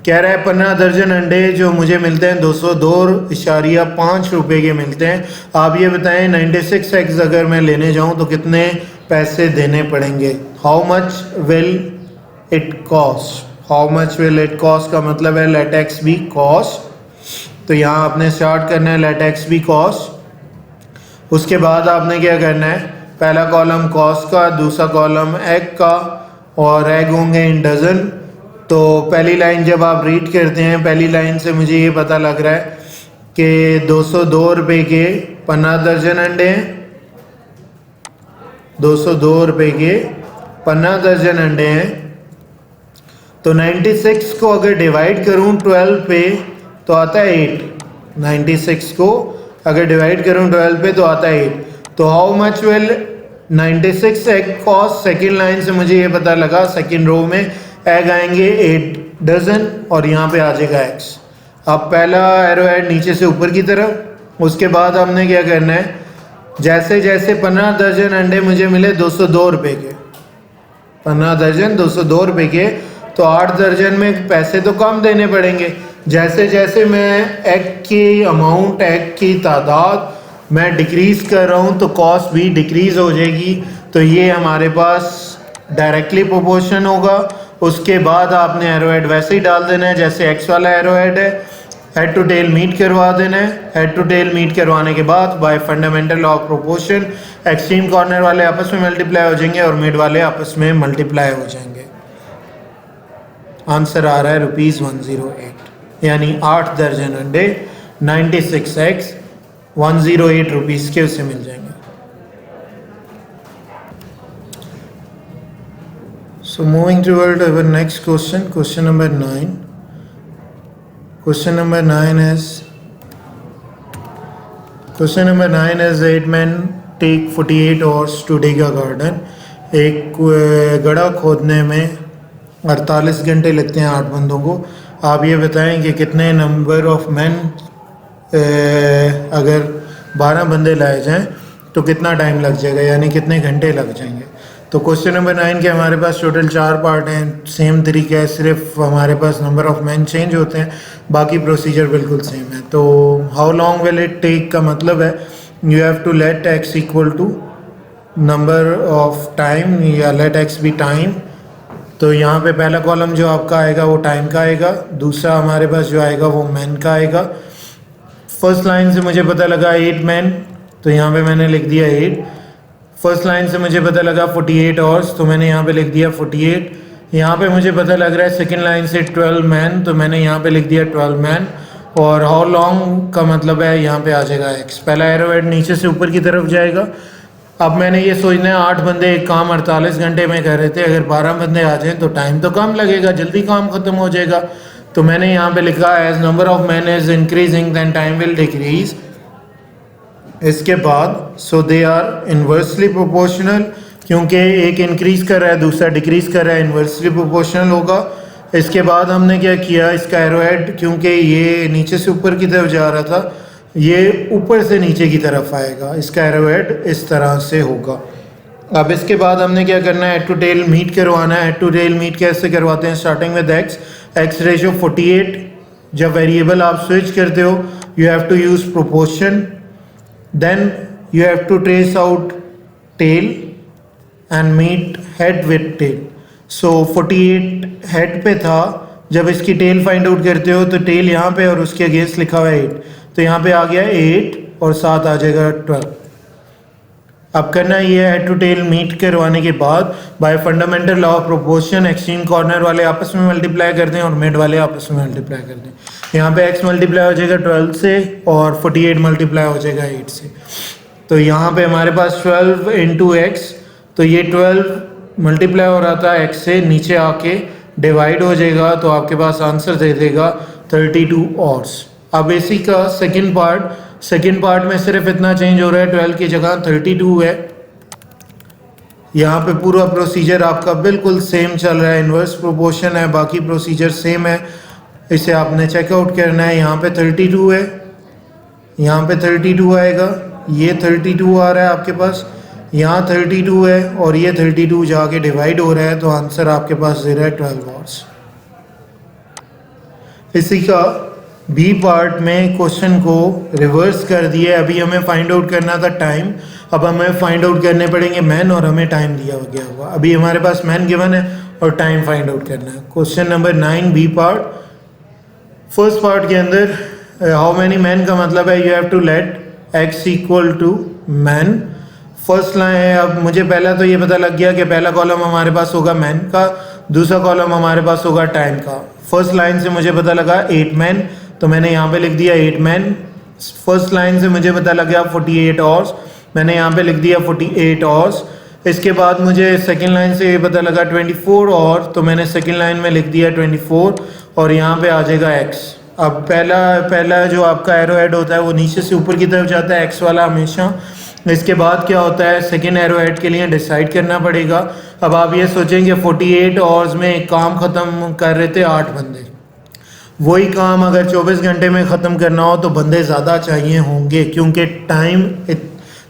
कह रहा है 15 दर्जन अंडे जो मुझे मिलते हैं 202.5 रुपये के मिलते हैं। आप ये बताएं 96 एग्स अगर मैं लेने जाऊं तो कितने पैसे देने पड़ेंगे। How much will it cost, how much will it cost का मतलब है लेट एक्स बी कॉस्ट। तो यहाँ आपने स्टार्ट करना है लेट एक्स बी कॉस्ट। उसके बाद आपने क्या करना है, पहला कॉलम कॉस्ट का, दूसरा कॉलम एग का, और एग होंगे इन डजन। तो पहली लाइन जब आप रीड करते हैं, पहली लाइन से मुझे ये पता लग रहा है कि 202 रुपये के 15 दर्जन अंडे हैं, 202 रुपये के 15 दर्जन अंडे हैं। तो 96 को अगर डिवाइड करूं 12 पे तो आता है 8। 96 को अगर डिवाइड करूं 12 पे तो आता है 8। तो how much will 96 egg cost, second line से मुझे ये पता लगा, सेकेंड रो में एग आएंगे 8 डजन और यहाँ पे आ जाएगा एक्स। अब पहला एरो हेड नीचे से ऊपर की तरफ। उसके बाद हमने क्या करना है, जैसे जैसे 15 दर्जन अंडे मुझे मिले 202 रुपये के, 15 दर्जन 202 रुपये के, तो 8 दर्जन में पैसे तो कम देने पड़ेंगे। जैसे जैसे मैं एग की अमाउंट, एग की तादाद मैं डिक्रीज़ कर रहा हूँ तो कॉस्ट भी डिक्रीज़ हो जाएगी। तो ये हमारे पास डायरेक्टली प्रोपोर्शन होगा। उसके बाद आपने एरो हेड वैसे ही डाल देना है जैसे एक्स वाला एरो हेड है, हेड टू टेल मीट करवा देना है। हेड टू टेल मीट करवाने के बाद by fundamental law of proportion extreme corner वाले आपस में मल्टीप्लाई हो जाएंगे और मिड वाले आपस में मल्टीप्लाई हो जाएंगे। आंसर आ रहा है ₹108, यानी 8 दर्जन अंडे 96 एक्स 108 रुपीज़ के उसे मिल जाएंगे। So moving toward our next question, question number 9. Question number 9 is 8 men take 48 hours to dig a garden. एक गड्ढा खोदने में 48 घंटे लगते हैं 8 बंदों को। आप ये बताएं कि कितने नंबर ऑफ मैन, अगर 12 बंदे लाए जाएं तो कितना टाइम लग जाएगा, यानी कितने घंटे लग जाएंगे। तो क्वेश्चन नंबर 9 के हमारे पास टोटल 4 पार्ट हैं। सेम तरीका है, सिर्फ हमारे पास नंबर ऑफ मैन चेंज होते हैं, बाकी प्रोसीजर बिल्कुल सेम है। तो how long will it take का मतलब है you have to let x equal to number of time या लेट एक्स बी टाइम। तो यहाँ पे पहला कॉलम जो आपका आएगा वो टाइम का आएगा, दूसरा हमारे पास जो आएगा वो मैन का आएगा। फर्स्ट लाइन से मुझे पता लगा 8 मैन, तो यहाँ पे मैंने लिख दिया 8। फर्स्ट लाइन से मुझे पता लगा 48 आवर्स, तो मैंने यहाँ पे लिख दिया 48। यहाँ पे मुझे पता लग रहा है सेकंड लाइन से 12 मैन, तो मैंने यहाँ पे लिख दिया 12 मैन। और हाउ लॉन्ग का मतलब है यहाँ पे आ जाएगा एक्स। पहला एरो हेड नीचे से ऊपर की तरफ जाएगा। अब मैंने ये सोचना है 8 बंदे एक काम 48 घंटे में कर रहे थे, अगर 12 बंदे आ जाएं तो टाइम तो कम लगेगा, जल्दी काम खत्म हो जाएगा। तो मैंने यहाँ पे लिखा as number of man is increasing then time will decrease. इसके बाद so they are inversely proportional, क्योंकि एक इंक्रीज कर रहा है दूसरा डिक्रीज कर रहा है, इन्वर्सली प्रोपोर्शनल होगा। इसके बाद हमने क्या किया, इसका एरो हेड क्योंकि ये नीचे से ऊपर की तरफ जा रहा था, ये ऊपर से नीचे की तरफ आएगा, इसका एरो हेड इस तरह से होगा। अब इसके बाद हमने क्या करना है, हेड टू टेल मीट करवाना है। हेड टू टेल मीट कैसे करवाते हैं, स्टार्टिंग विद एक्स रेशियो 48। जब वेरिएबल आप स्विच करते हो you have to use proportion, then you have to trace out tail and meet head with tail. So 48 head पे था, जब इसकी टेल फाइंड आउट करते हो तो टेल यहाँ पे और उसके अगेंस्ट लिखा हुआ है 8, तो यहाँ पे आ गया 8 और साथ आ जाएगा 12। अब करना ये हेड टू टेल मीट करवाने के बाद by fundamental law of proportion extreme corner वाले आपस में मल्टीप्लाई कर दें और मिड वाले आपस में मल्टीप्लाई कर दें। यहाँ पे x मल्टीप्लाई हो जाएगा 12 से और 48 मल्टीप्लाई हो जाएगा 8 से। तो यहाँ पे हमारे पास 12 इंटू एक्स, तो ये 12 मल्टीप्लाई हो रहा था x से, नीचे आके डिवाइड हो जाएगा तो आपके पास आंसर दे देगा 32 आवर्स। अब इसी का सेकेंड पार्ट में सिर्फ इतना चेंज हो रहा है, 12 की जगह 32 है। यहाँ पे पूरा प्रोसीजर आपका बिल्कुल सेम चल रहा है, इन्वर्स प्रोपोर्शन है, बाकी प्रोसीजर सेम है, इसे आपने चेकआउट करना है। यहाँ पे 32 है, यहाँ पे 32 आएगा, ये 32 आ रहा है आपके पास, यहाँ 32 है और ये 32 जाके डिवाइड हो रहा है, तो आंसर आपके पास दे रहा है 12 आवर्स। इसी का बी पार्ट में क्वेश्चन को रिवर्स कर दिया। अभी हमें फाइंड आउट करना था टाइम, अब हमें फाइंड आउट करने पड़ेंगे मैन और हमें टाइम दिया गया हुआ। अभी हमारे पास मैन गिवन है और टाइम फाइंड आउट करना है। Question number 9 B part. First part के अंदर हाउ मैनी मैन का मतलब है you have to let x equal to man. First line है, अब मुझे पहला तो ये पता लग गया कि पहला कॉलम हमारे पास होगा मैन का, दूसरा कॉलम हमारे पास होगा टाइम का। फर्स्ट लाइन से मुझे पता लगा 8 मैन, तो मैंने यहाँ पे लिख दिया 8 मैन। फर्स्ट लाइन से मुझे पता लग गया 48 आवर्स, मैंने यहाँ पे लिख दिया 48 आवर्स। इसके बाद मुझे सेकंड लाइन से पता लगा 24 और, तो मैंने सेकंड लाइन में लिख दिया 24 और यहाँ पे आ जाएगा x। अब पहला जो आपका एरो हेड होता है वो नीचे से ऊपर की तरफ जाता है, x वाला हमेशा। इसके बाद क्या होता है, सेकेंड एरो हेड के लिए डिसाइड करना पड़ेगा। अब आप ये सोचेंगे 48 आवर्स में एक काम ख़त्म कर रहे थे 8 बंदे, वही काम अगर 24 घंटे में ख़त्म करना हो तो बंदे ज़्यादा चाहिए होंगे, क्योंकि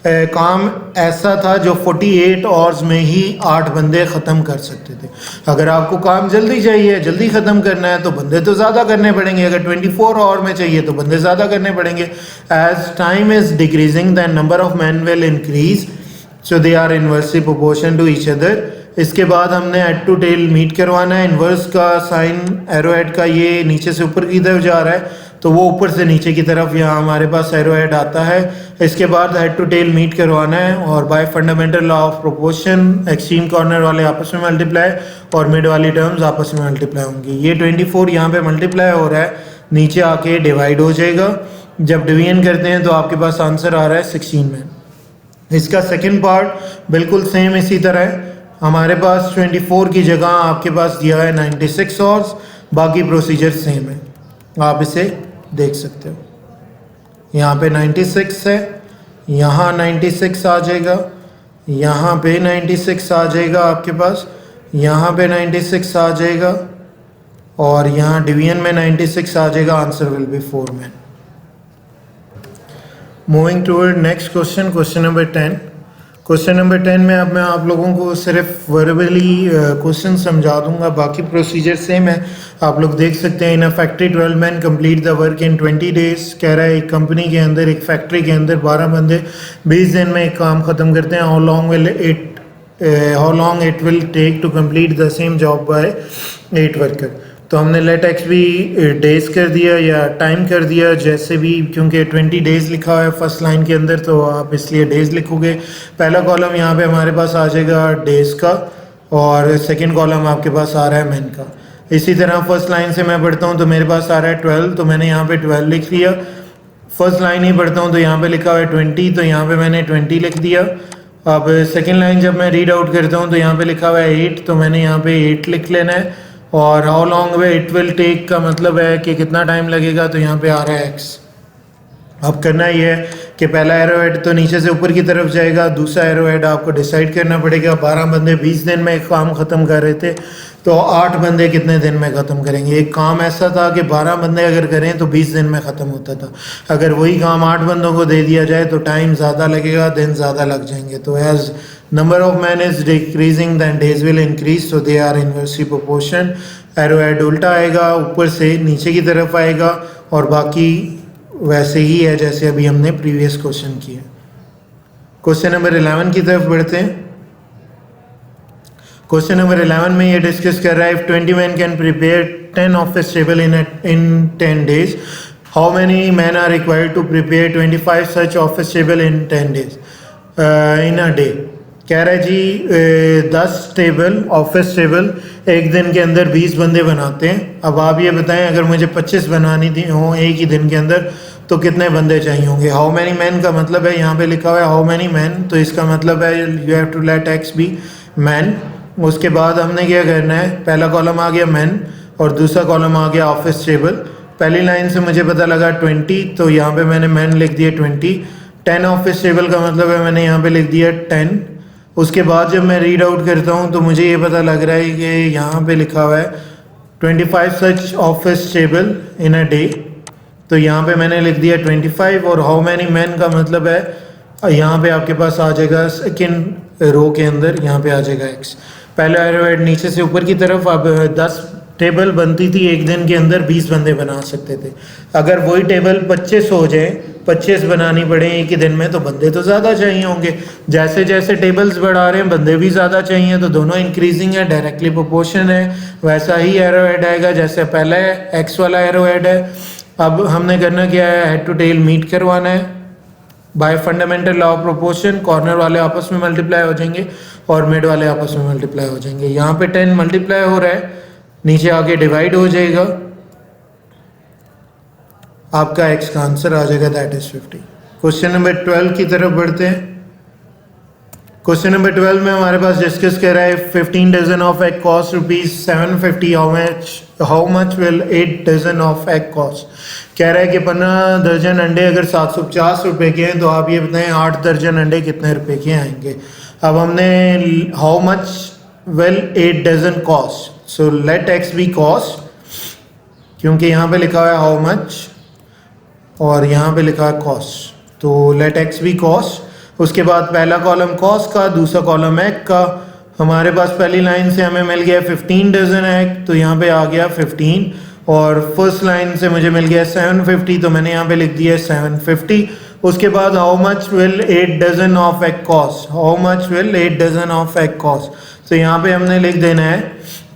काम ऐसा था जो 48 आवर्स में ही 8 बंदे ख़त्म कर सकते थे। अगर आपको काम जल्दी चाहिए, जल्दी ख़त्म करना है तो बंदे तो ज़्यादा करने पड़ेंगे, अगर 24 आवर में चाहिए तो बंदे ज़्यादा करने पड़ेंगे। As time is decreasing than number of man will increase, so they are inversely proportion to each other. इसके बाद हमने हेड टू टेल मीट करवाना है। इन्वर्स का साइन एरो हेड का ये नीचे से ऊपर की तरफ जा रहा है, तो वो ऊपर से नीचे की तरफ यहाँ हमारे पास एरो हेड आता है। इसके बाद हेड टू टेल मीट करवाना है और bye fundamental law of proportion extreme corner वाले आपस में मल्टीप्लाई और मिड वाली टर्म्स आपस में मल्टीप्लाई होंगी। ये 24 यहाँ पे मल्टीप्लाई हो रहा है, नीचे आके डिवाइड हो जाएगा। जब डिवीजन करते हैं तो आपके पास आंसर आ रहा है 16 में। इसका सेकेंड पार्ट बिल्कुल सेम इसी तरह है, हमारे पास 24 की जगह आपके पास दिया है 96 आवर्स, बाकी प्रोसीजर सेम है, आप इसे देख सकते हो। यहाँ पे 96 है, यहाँ 96 आ जाएगा, यहाँ पे 96 आ जाएगा आपके पास, यहाँ पे 96 आ जाएगा और यहाँ डिवीजन में 96 आ जाएगा। Answer will be 4 man. Moving toward next question, question number 10। Question number 10 में अब मैं आप लोगों को सिर्फ वर्बली क्वेश्चन समझा दूंगा, बाकी प्रोसीजर सेम है, आप लोग देख सकते हैं। In a factory 12 man complete the work in 20 days. कह रहा है एक कंपनी के अंदर, एक फैक्ट्री के अंदर 12 बंदे 20 दिन में एक काम ख़त्म करते हैं। How long it will take to complete the same job by 8 worker. तो हमने लेट एक्स भी डेज कर दिया या टाइम कर दिया, जैसे भी, क्योंकि 20 डेज लिखा हुआ है फर्स्ट लाइन के अंदर तो आप इसलिए डेज लिखोगे। पहला कॉलम यहाँ पे हमारे पास आ जाएगा डेज का, और सेकंड कॉलम आपके पास आ रहा है मैन का। इसी तरह फर्स्ट लाइन से मैं पढ़ता हूँ तो मेरे पास आ रहा है 12, तो मैंने यहाँ पे 12 लिख लिया। फर्स्ट लाइन ही पढ़ता हूँ तो यहाँ पे लिखा हुआ है 20, तो यहाँ पे मैंने 20 लिख दिया। अब सेकंड लाइन जब मैं रीड आउट करता हूँ तो यहाँ पे लिखा हुआ है 8, तो मैंने यहाँ पे 8 लिख लेना है। और how long way it will take का मतलब है कि कितना टाइम लगेगा, तो यहाँ पे आ रहा है x। अब करना ये है कि पहला एरो हेड तो नीचे से ऊपर की तरफ जाएगा, दूसरा एरो हेड आपको डिसाइड करना पड़ेगा। 12 बंदे 20 दिन में काम ख़त्म कर रहे थे, तो 8 बंदे कितने दिन में ख़त्म करेंगे। एक काम ऐसा था कि 12 बंदे अगर करें तो 20 दिन में ख़त्म होता था। अगर वही काम 8 बंदों को दे दिया जाए तो टाइम ज़्यादा लगेगा, दिन ज़्यादा लग जाएंगे। तो as number of man is decreasing then days will increase, तो they are inversely proportion. Arrow head उल्टा आएगा, ऊपर से नीचे की तरफ आएगा, और बाकी वैसे ही है जैसे अभी हमने प्रीवियस क्वेश्चन किया। क्वेश्चन नंबर 11 की तरफ बढ़ते हैं। क्वेश्चन नंबर 11 में ये डिस्कस कर रहा है, if 20 man can prepare 10 office table in 10 days, how many man are required to prepare 25 such office table in 10 days in a day. कह रहा है जी 10 टेबल ऑफिस टेबल एक दिन के अंदर 20 बंदे बनाते हैं। अब आप ये बताएं अगर मुझे 25 बनवानी थी हो एक ही दिन के अंदर तो कितने बंदे चाहिए होंगे। हाउ मैनी मैन का मतलब है, यहाँ पे लिखा हुआ है हाउ मैनी मैन, तो इसका मतलब है you have to let x be man. उसके बाद हमने क्या करना है, पहला कॉलम आ गया मैन और दूसरा कॉलम आ गया ऑफिस टेबल। पहली लाइन से मुझे पता लगा 20, तो यहाँ पे मैंने मैन लिख दिया 20। 10 ऑफिस टेबल का मतलब है मैंने यहाँ पे लिख दिया 10। उसके बाद जब मैं रीड आउट करता हूँ तो मुझे ये पता लग रहा है कि यहाँ पे लिखा हुआ है 25 such office table in a day, तो यहाँ पे मैंने लिख दिया 25। और हाउ मैनी मैन का मतलब है यहाँ पे आपके पास आ जाएगा सेकेंड रो के अंदर, यहाँ पे आ जाएगा x। पहला एरो हेड नीचे से ऊपर की तरफ। अब 10 टेबल बनती थी एक दिन के अंदर, 20 बंदे बना सकते थे। अगर वही टेबल 25 हो जाए, 25 बनानी पड़े एक ही दिन में, तो बंदे तो ज़्यादा चाहिए होंगे। जैसे जैसे टेबल्स बढ़ा रहे हैं बंदे भी ज़्यादा चाहिए, तो दोनों इंक्रीजिंग है, डायरेक्टली प्रोपोर्शन है। वैसा ही एरो हेड आएगा जैसे पहला एक्स वाला एरो हेड है। अब हमने करना क्या है, हेड टू टेल मीट करवाना है bye fundamental law of proportion. Corner वाले आपस में मल्टीप्लाई हो जाएंगे और मिड वाले आपस में मल्टीप्लाई हो जाएंगे। यहाँ पे 10 मल्टीप्लाई हो रहा है, नीचे आके डिवाइड हो जाएगा, आपका x का आंसर आ जाएगा, दैट इज 50। क्वेश्चन नंबर 12 की तरफ बढ़ते हैं। क्वेश्चन नंबर 12 में हमारे पास डिस्कस कर रहा है 15 dozen of egg cost ₹750, how much will 8 dozen of egg cost. कह रहा है कि 15 दर्जन अंडे अगर 750 रुपए के हैं तो आप ये बताएं 8 दर्जन अंडे कितने रुपए के आएंगे। अब हमने how much will 8 dozen cost, so let x be cost, क्योंकि यहाँ पे लिखा हुआ है हाउ मच और यहाँ पे लिखा है कॉस्ट, तो लेट एक्स बी कॉस्ट। उसके बाद पहला कॉलम कॉस्ट का, दूसरा कॉलम एग का। हमारे पास पहली लाइन से हमें मिल गया 15 डजन एग, तो यहाँ पे आ गया 15। और फर्स्ट लाइन से मुझे मिल गया 750, तो मैंने यहाँ पे लिख दिया 750। उसके बाद how much will 8 dozen of egg cost, how much will 8 dozen of egg cost. तो यहाँ पे हमने लिख देना है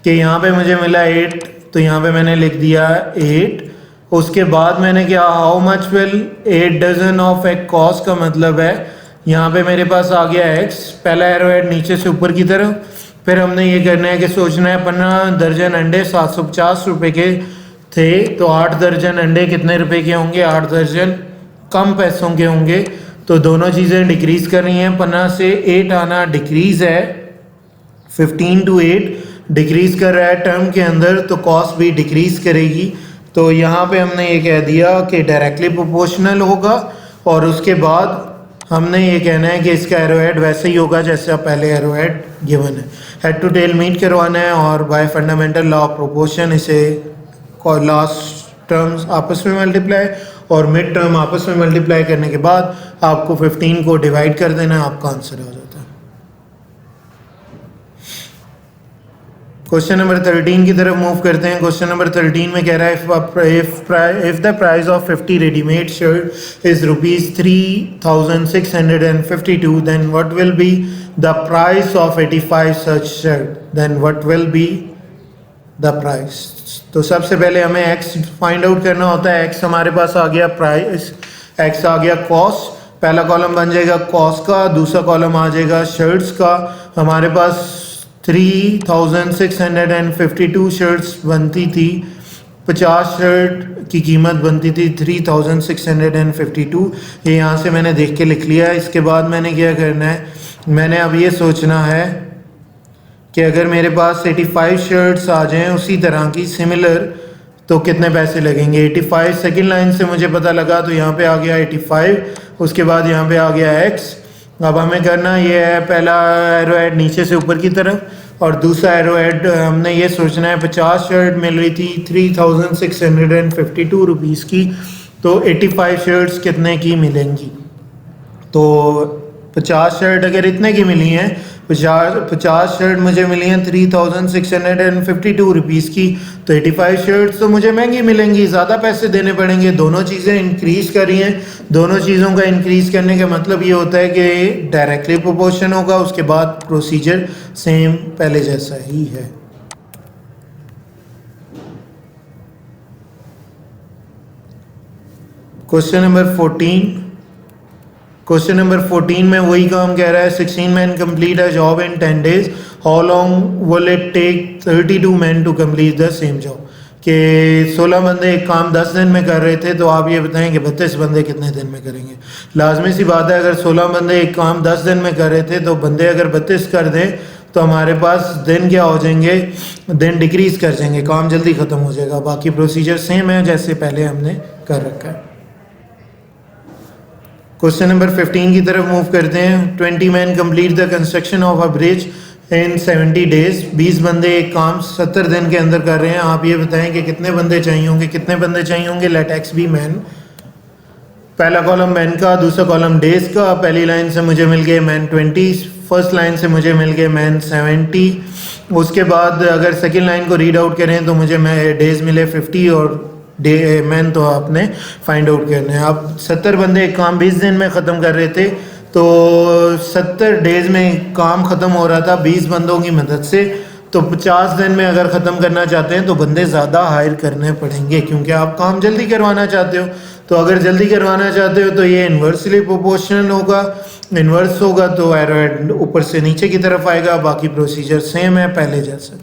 कि यहाँ पे मुझे मिला 8, तो यहाँ पे मैंने लिख दिया 8। उसके बाद मैंने क्या, how much will 8 dozen of egg cost का मतलब है यहाँ पे मेरे पास आ गया x, पहला एरो हेड नीचे से ऊपर की तरफ। फिर हमने ये करना है कि सोचना है 15 दर्जन अंडे 750 रुपए के थे, तो 8 दर्जन अंडे कितने रुपए के होंगे, 8 दर्जन कम पैसों के होंगे। तो दोनों चीज़ें डिक्रीज कर रही हैं, 15 से 8 आना डिक्रीज है, 15 to 8 डिक्रीज कर रहा है टर्म के अंदर, तो कॉस्ट भी डिक्रीज करेगी। तो यहाँ पे हमने ये कह दिया कि डायरेक्टली प्रोपोर्शनल होगा। और उसके बाद हमने ये कहना है कि इसका एरो हेड वैसे ही होगा जैसे पहले एरो हेड गिवन है। हेड टू टेल मीट करवाना है और bye fundamental law of proportion इसे लास्ट टर्म्स आपस में मल्टीप्लाई और मिड टर्म आपस में मल्टीप्लाई करने के बाद आपको 15 को डिवाइड कर देना है, आपका आंसर आ जाता है। क्वेश्चन नंबर 13 की तरफ मूव करते हैं। क्वेश्चन नंबर 13 में कह रहा है if the price of 50 readymade shirt is ₹3652, then what will be the price of 85 such shirt, then what will be the price. तो सबसे पहले हमें x फाइंड आउट करना होता है। x हमारे पास आ गया प्राइस, x आ गया कॉस्ट। पहला कॉलम बन जाएगा कॉस्ट का, दूसरा कॉलम आ जाएगा शर्ट्स का। हमारे पास 3652 शर्ट्स बनती थी, 50 शर्ट की कीमत बनती थी 3652। ये यहाँ से मैंने देख के लिख लिया है। इसके बाद मैंने क्या करना है, मैंने अब ये सोचना है कि अगर मेरे पास 85 शर्ट्स आ जाएं उसी तरह की सिमिलर, तो कितने पैसे लगेंगे। 85 सेकेंड लाइन से मुझे पता लगा, तो यहाँ पे आ गया 85, उसके बाद यहाँ पे आ गया x। अब हमें करना ये है, पहला एरो ऐड नीचे से ऊपर की तरफ, और दूसरा एरो ऐड हमने ये सोचना है 50 शर्ट मिल रही थी 3652 रुपीज़ की, तो 85 शर्ट्स कितने की मिलेंगी। तो 50 शर्ट अगर इतने की मिली हैं, 50 शर्ट मुझे मिली हैं 3652 रुपीज़ की, तो 85 शर्ट्स तो मुझे महंगी मिलेंगी, ज़्यादा पैसे देने पड़ेंगे। दोनों चीज़ें इंक्रीज़ करी हैं, दोनों चीज़ों का इंक्रीज़ करने का मतलब ये होता है कि डायरेक्टली प्रोपोर्शन होगा, उसके बाद प्रोसीजर सेम पहले जैसा ही है। Question number 14। क्वेश्चन नंबर 14 में वही काम कह रहा है, 16 man complete a job in 10 days, how long will it take 32 man to complete the same job. कि 16 बंदे एक काम 10 दिन में कर रहे थे, तो आप ये बताएं कि 32 बंदे कितने दिन में करेंगे। लाजमी सी बात है, अगर 16 बंदे एक काम 10 दिन में कर रहे थे, तो बंदे अगर 32 कर दें तो हमारे पास दिन क्या हो जाएंगे, दिन डिक्रीज़ कर जाएंगे, काम जल्दी ख़त्म हो जाएगा। बाकी प्रोसीजर सेम है जैसे पहले हमने कर रखा है। क्वेश्चन नंबर 15 की तरफ मूव करते हैं। 20 man complete the construction of a bridge in 70 days, 20 बंदे एक काम 70 दिन के अंदर कर रहे हैं। आप ये बताएं कि कितने बंदे चाहिए होंगे, कितने बंदे चाहिए होंगे। लेट एक्स बी मैन, पहला कॉलम मैन का, दूसरा कॉलम डेज का। पहली लाइन से मुझे मिल गए मैन 20, फर्स्ट लाइन से मुझे मिल गए मैन 70। उसके बाद अगर सेकेंड लाइन को रीड आउट करें तो मुझे डेज मिले 50 और मैन तो आपने फाइंड आउट करना है। अब 70 बंदे एक काम 20 दिन में ख़त्म कर रहे थे, तो 70 डेज में काम ख़त्म हो रहा था 20 बंदों की मदद से। तो 50 दिन में अगर ख़त्म करना चाहते हैं तो बंदे ज़्यादा हायर करने पड़ेंगे, क्योंकि आप काम जल्दी करवाना चाहते हो। तो अगर जल्दी करवाना चाहते हो तो ये इन्वर्सली प्रोपोर्शनल होगा, इन्वर्स होगा तो एरो ऊपर से नीचे की तरफ आएगा। बाकी प्रोसीजर सेम है पहले जैसे।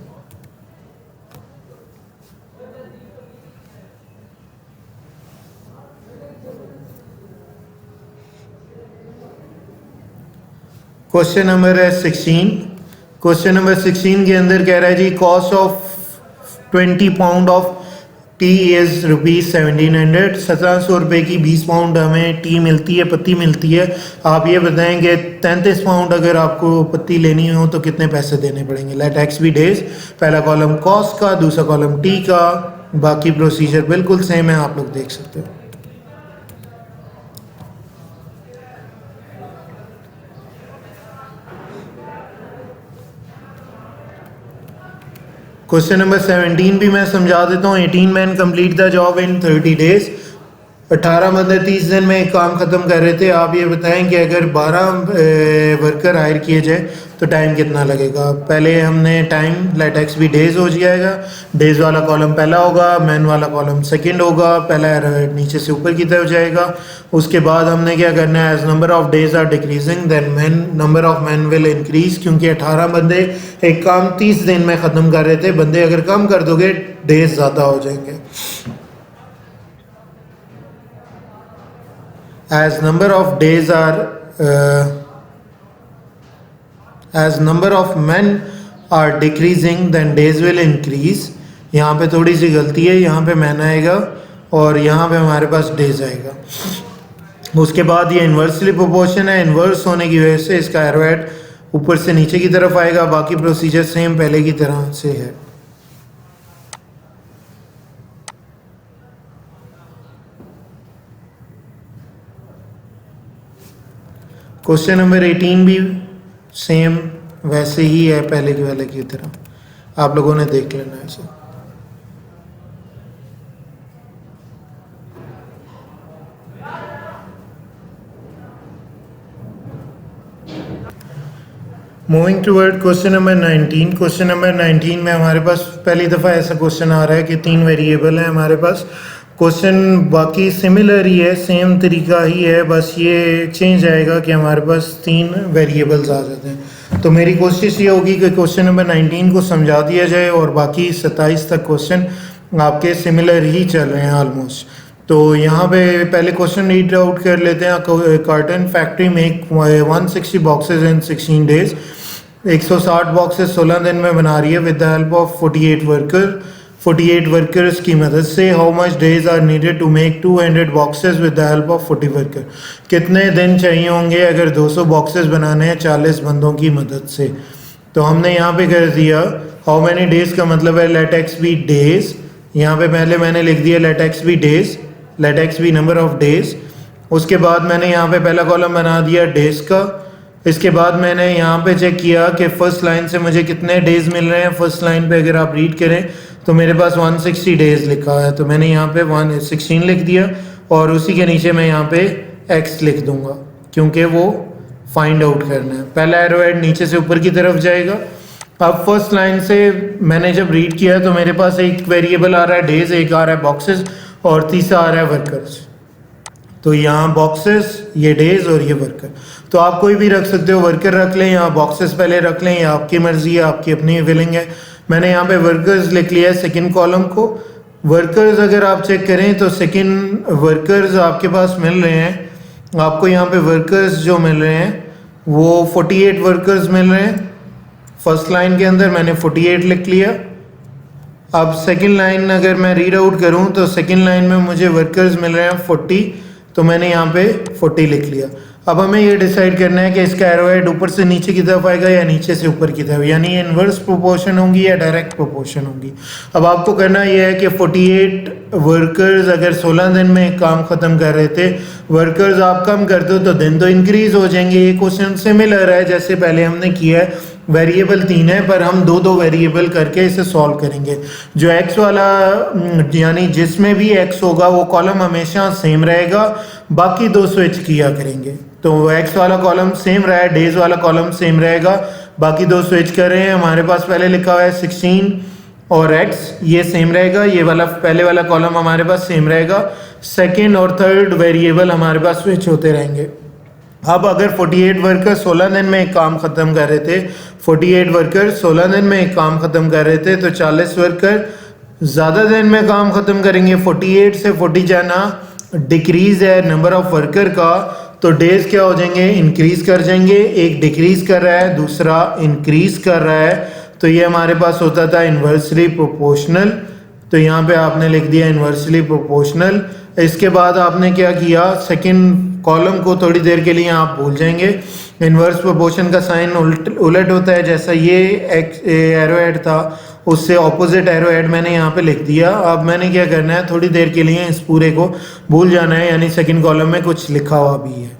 क्वेश्चन नंबर है 16। क्वेश्चन नंबर 16 के अंदर कह रहा है जी, cost of 20 pound of tea is ₹1700। 1700 रुपये की 20 पाउंड हमें टी मिलती है, पत्ती मिलती है। आप ये बताएंगे 33 पाउंड अगर आपको पत्ती लेनी हो तो कितने पैसे देने पड़ेंगे। लेट एक्स बी डेज, पहला कॉलम कॉस्ट का, दूसरा कॉलम टी का। बाकी प्रोसीजर बिल्कुल सेम है, आप लोग देख सकते हो। क्वेश्चन नंबर 17 भी मैं समझा देता हूँ। 18 man complete the job in 30 days। 18 बंदे 30 दिन में एक काम ख़त्म कर रहे थे। आप ये बताएं कि अगर 12 वर्कर हायर किए जाए तो टाइम कितना लगेगा। पहले हमने time late x be days हो जाएगा, डेज वाला कॉलम पहला होगा, मैन वाला कॉलम सेकंड होगा। पहला नीचे से ऊपर की तरफ जाएगा। उसके बाद हमने क्या करना है, as number of days are decreasing then man number of man will increase, क्योंकि 18 बंदे एक काम 30 दिन में ख़त्म कर रहे थे। बंदे अगर कम कर दोगे डेज ज़्यादा हो जाएंगे। as number of days are as number of men are decreasing then days will increase। यहाँ पे थोड़ी सी गलती है, यहाँ पे मैन आएगा और यहाँ पे हमारे पास डेज आएगा। उसके बाद ये इन्वर्सली प्रोपोर्शन है, इन्वर्स होने की वजह से इसका एरो हेड ऊपर से नीचे की तरफ आएगा। बाकी प्रोसीजर सेम पहले की तरह से है। क्वेश्चन नंबर 18 भी सेम वैसे ही है पहले के वाले की तरह, आप लोगों ने देख लेना है इसे। Moving toward question number 19। Question number 19 में हमारे पास पहली दफ़ा ऐसा क्वेश्चन आ रहा है कि 3 वेरिएबल है हमारे पास। क्वेश्चन बाकी सिमिलर ही है, सेम तरीका ही है, बस ये चेंज आएगा कि हमारे पास 3 वेरिएबल्स आ जाते हैं। तो मेरी कोशिश ये होगी कि क्वेश्चन नंबर 19 को समझा दिया जाए और बाकी 27 तक क्वेश्चन आपके सिमिलर ही चल रहे हैं ऑलमोस्ट। तो यहाँ पे पहले क्वेश्चन रीड आउट कर लेते हैं। Carton factory make 160 boxes in 16 days. 160 boxes 16 दिन में बना रही है with the help of 48 workers की मदद से। How much days are needed to make 200 boxes with the help of 40 worker. कितने दिन चाहिए होंगे अगर 200 बॉक्सेस बनाने हैं 40 बंदों की मदद से। तो हमने यहाँ पे कर दिया हाउ मैनी डेज का मतलब है लेट एक्स बी डेज। यहाँ पे पहले मैंने लिख दिया let x be days, let x be number of days. उसके बाद मैंने यहाँ पे पहला कॉलम बना दिया डेज का। इसके बाद मैंने यहाँ पे चेक किया कि फर्स्ट लाइन से मुझे कितने डेज मिल रहे हैं। फर्स्ट लाइन पे अगर आप रीड करें तो मेरे पास 160 डेज लिखा है, तो मैंने यहाँ पे 116 लिख दिया और उसी के नीचे मैं यहाँ पे x लिख दूंगा क्योंकि वो फाइंड आउट करना है। पहला एरो हेड नीचे से ऊपर की तरफ जाएगा। अब फर्स्ट लाइन से मैंने जब रीड किया तो मेरे पास एक वेरिएबल आ रहा है डेज, एक आ रहा है बॉक्सेस और तीसरा आ रहा है वर्कर्स। तो यहाँ बॉक्सेस, ये डेज और ये वर्कर। तो आप कोई भी रख सकते हो, वर्कर रख लें या बॉक्सेस पहले रख लें, या आपकी मर्जी है, आपकी अपनी विलिंग है। मैंने यहाँ पे वर्कर्स लिख लिया है सेकंड कॉलम को। वर्कर्स अगर आप चेक करें तो सेकंड वर्कर्स आपके पास मिल रहे हैं, आपको यहाँ पे वर्कर्स जो मिल रहे हैं वो 48 वर्कर्स मिल रहे हैं। फर्स्ट लाइन के अंदर मैंने 48 लिख लिया। अब सेकंड लाइन अगर मैं रीड आउट करूं तो सेकंड लाइन में मुझे वर्कर्स मिल रहे हैं 40, तो मैंने यहाँ पे 40 लिख लिया। अब हमें ये डिसाइड करना है कि इसका एरो हेड ऊपर से नीचे की तरफ आएगा या नीचे से ऊपर की तरफ, यानी इनवर्स प्रोपोर्शन होंगी या डायरेक्ट प्रोपोर्शन होंगी। अब आपको करना ये है कि 48 वर्कर्स अगर 16 दिन में काम खत्म कर रहे थे, वर्कर्स आप कम कर दो तो दिन तो इंक्रीज हो जाएंगे। ये क्वेश्चन सिमिलर है जैसे पहले हमने किया है। वेरिएबल 3 है पर हम दो वेरिएबल करके इसे सॉल्व करेंगे। जो x वाला यानी जिसमें भी x होगा वो कॉलम हमेशा सेम रहेगा, बाकी दो स्विच किया करेंगे। तो x वाला कॉलम सेम रहा है, डेज वाला कॉलम सेम रहेगा, बाकी दो स्विच कर रहे हैं। हमारे पास पहले लिखा हुआ है 16 और x, ये सेम रहेगा। ये वाला पहले वाला कॉलम हमारे पास सेम रहेगा। सेकेंड और थर्ड वेरिएबल हमारे पास स्विच होते रहेंगे। अब अगर 48 वर्कर 16 दिन में एक काम खत्म कर रहे थे, 48 वर्कर 16 दिन में एक काम खत्म कर रहे थे, तो 40 वर्कर ज़्यादा दिन में काम खत्म करेंगे। 48 से 40 जाना डिक्रीज है नंबर ऑफ वर्कर का, तो डेज क्या हो जाएंगे, इंक्रीज कर जाएंगे। एक डिक्रीज कर रहा है, दूसरा इंक्रीज कर रहा है, तो ये हमारे पास होता था इन्वर्सली प्रोपोर्शनल। तो यहाँ पे आपने लिख दिया इन्वर्सली प्रोपोर्शनल। इसके बाद आपने क्या किया, सेकंड कॉलम को थोड़ी देर के लिए आप भूल जाएंगे। इन्वर्स प्रोपोर्शन का साइन उलट होता है, जैसा ये एरो हेड था उससे ऑपोजिट एरो हेड मैंने यहाँ पे लिख दिया। अब मैंने क्या करना है, थोड़ी देर के लिए इस पूरे को भूल जाना है, यानी सेकंड कॉलम में कुछ लिखा हुआ भी है।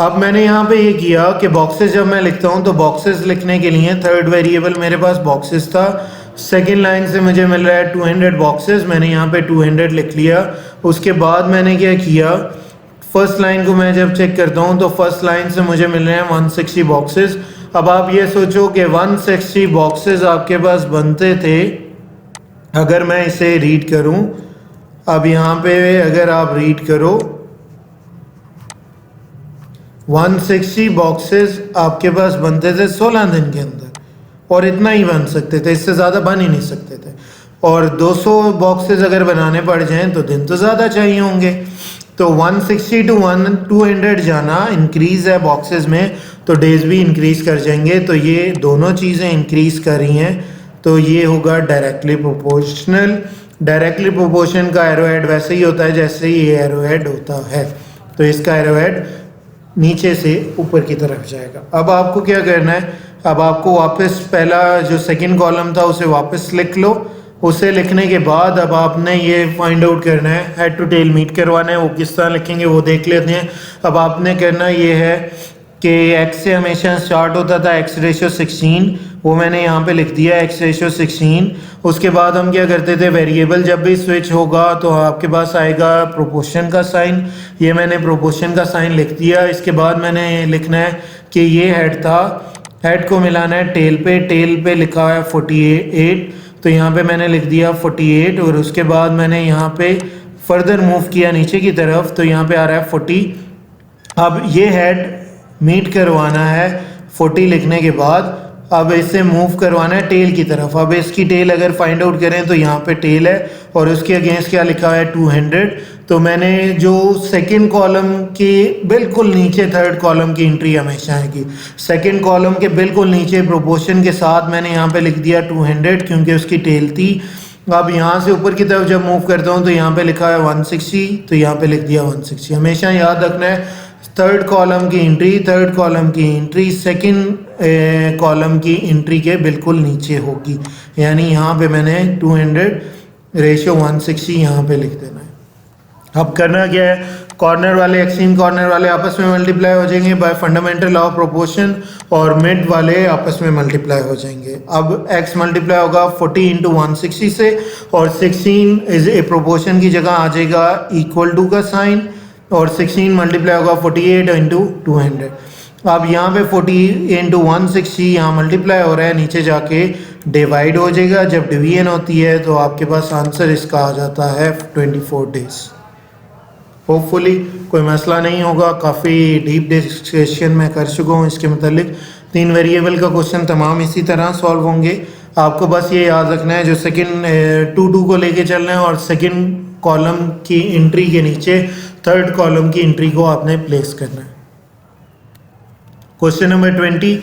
अब मैंने यहाँ पे ये किया कि बॉक्सेस जब मैं लिखता हूँ तो बॉक्सेस लिखने के लिए थर्ड वेरिएबल मेरे पास बॉक्सेस था। सेकेंड लाइन से मुझे मिल रहा है 200 बॉक्सेस, मैंने यहाँ पे 200 लिख लिया। उसके बाद मैंने क्या किया, फर्स्ट लाइन को मैं जब चेक करता हूँ तो फर्स्ट लाइन से मुझे मिल रहे हैं 160 बॉक्सेस। अब आप ये सोचो कि 160 बॉक्सेस आपके पास बनते थे अगर मैं इसे रीड करूँ। अब यहाँ पे अगर आप रीड करो 160 बॉक्सेस आपके पास बनते थे 16 दिन के अंदर, और इतना ही बन सकते थे, इससे ज़्यादा बन ही नहीं सकते थे। और 200 बॉक्सेस अगर बनाने पड़ जाएं तो दिन तो ज़्यादा चाहिए होंगे। तो 160 टू 200 जाना इंक्रीज है बॉक्सेस में, तो डेज भी इंक्रीज कर जाएंगे। तो ये दोनों चीज़ें इंक्रीज कर रही हैं, तो ये होगा डायरेक्टली प्रोपोर्शनल। डायरेक्टली प्रोपोर्शन का एरो हेड वैसे ही होता है जैसे ये एरो हेड होता है, तो इसका एरो हेड नीचे से ऊपर की तरफ जाएगा। अब आपको क्या करना है, अब आपको वापस पहला जो सेकंड कॉलम था उसे वापस लिख लो। उसे लिखने के बाद अब आपने ये फाइंड आउट करना है, हेड टू टेल मीट करवाना है। वो किस तरह लिखेंगे वो देख लेते हैं। अब आपने करना ये है कि x से हमेशा स्टार्ट होता था x रेशो 16, वो मैंने यहाँ पे लिख दिया x रेशो 16। उसके बाद हम क्या करते थे, वेरिएबल जब भी स्विच होगा तो आपके पास आएगा प्रोपोर्शन का साइन, ये मैंने प्रोपोर्शन का साइन लिख दिया। इसके बाद मैंने लिखना है कि ये हेड था, हेड को मिलाना है टेल पे लिखा है 48, तो यहाँ पे मैंने लिख दिया 48। और उसके बाद मैंने यहाँ पे फर्दर मूव किया नीचे की तरफ, तो यहाँ पे आ रहा है 40। अब ये हेड मीट करवाना है 40 लिखने के बाद अब इसे मूव करवाना है टेल की तरफ। अब इसकी टेल अगर फाइंड आउट करें तो यहाँ पे टेल है और उसके अगेंस्ट क्या लिखा है 200। तो मैंने जो सेकंड कॉलम के बिल्कुल नीचे थर्ड कॉलम की एंट्री हमेशा आएगी, सेकंड कॉलम के बिल्कुल नीचे प्रोपोर्शन के साथ मैंने यहाँ पे लिख दिया 200 क्योंकि उसकी टेल थी। अब यहाँ से ऊपर की तरफ जब मूव करता हूँ तो यहाँ पे लिखा है 160, तो यहाँ पे लिख दिया 160। हमेशा याद रखना है थर्ड कॉलम की एंट्री सेकंड कॉलम की एंट्री के बिल्कुल नीचे होगी, यानी यहाँ पे मैंने 200 रेशियो 160 यहाँ पे लिख देना है। अब करना क्या है, कॉर्नर वाले एक्सट्रीम कॉर्नर वाले आपस में मल्टीप्लाई हो जाएंगे bye fundamental law of proportion और मिड वाले आपस में मल्टीप्लाई हो जाएंगे। अब x मल्टीप्लाई होगा 40 इंटू 160 से और 16 इज ए प्रोपोर्शन की जगह आ जाएगा इक्वल टू का साइन और 16 मल्टीप्लाई होगा 48 इंटू 200। अब यहाँ पे 40 इंटू 160 यहाँ मल्टीप्लाई हो रहा है, नीचे जाके डिवाइड हो जाएगा। जब डिवीजन होती है तो आपके पास आंसर इसका आ जाता है 24 डेज। होपफुली कोई मसला नहीं होगा, काफ़ी डीप डिस्कशन मैं कर चुका हूँ इसके मतलब। 3 वेरिएबल का क्वेश्चन तमाम इसी तरह सॉल्व होंगे। आपको बस ये याद रखना है जो सेकंड 2 को लेके चलना है और सेकंड कॉलम की एंट्री के नीचे थर्ड कॉलम की एंट्री को आपने प्लेस करना है। क्वेश्चन नंबर 20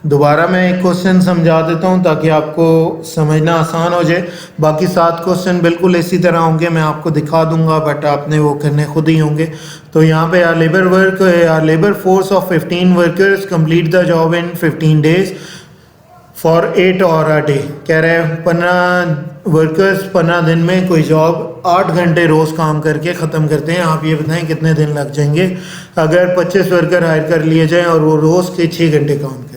दोबारा मैं एक क्वेश्चन समझा देता हूं ताकि आपको समझना आसान हो जाए। बाकी 7 क्वेश्चन बिल्कुल इसी तरह होंगे, मैं आपको दिखा दूंगा बट आपने वो करने खुद ही होंगे। तो यहाँ पे labour force of 15 workers complete the job in 15 days for 8 hour a day. कह रहे हैं 15 वर्कर्स 15 दिन में कोई जॉब 8 घंटे रोज़ काम करके ख़त्म करते हैं। आप ये बताएं कितने दिन लग जाएंगे अगर 25 वर्कर हायर कर लिए जाएं और वो रोज़ के 6 घंटे काम करें।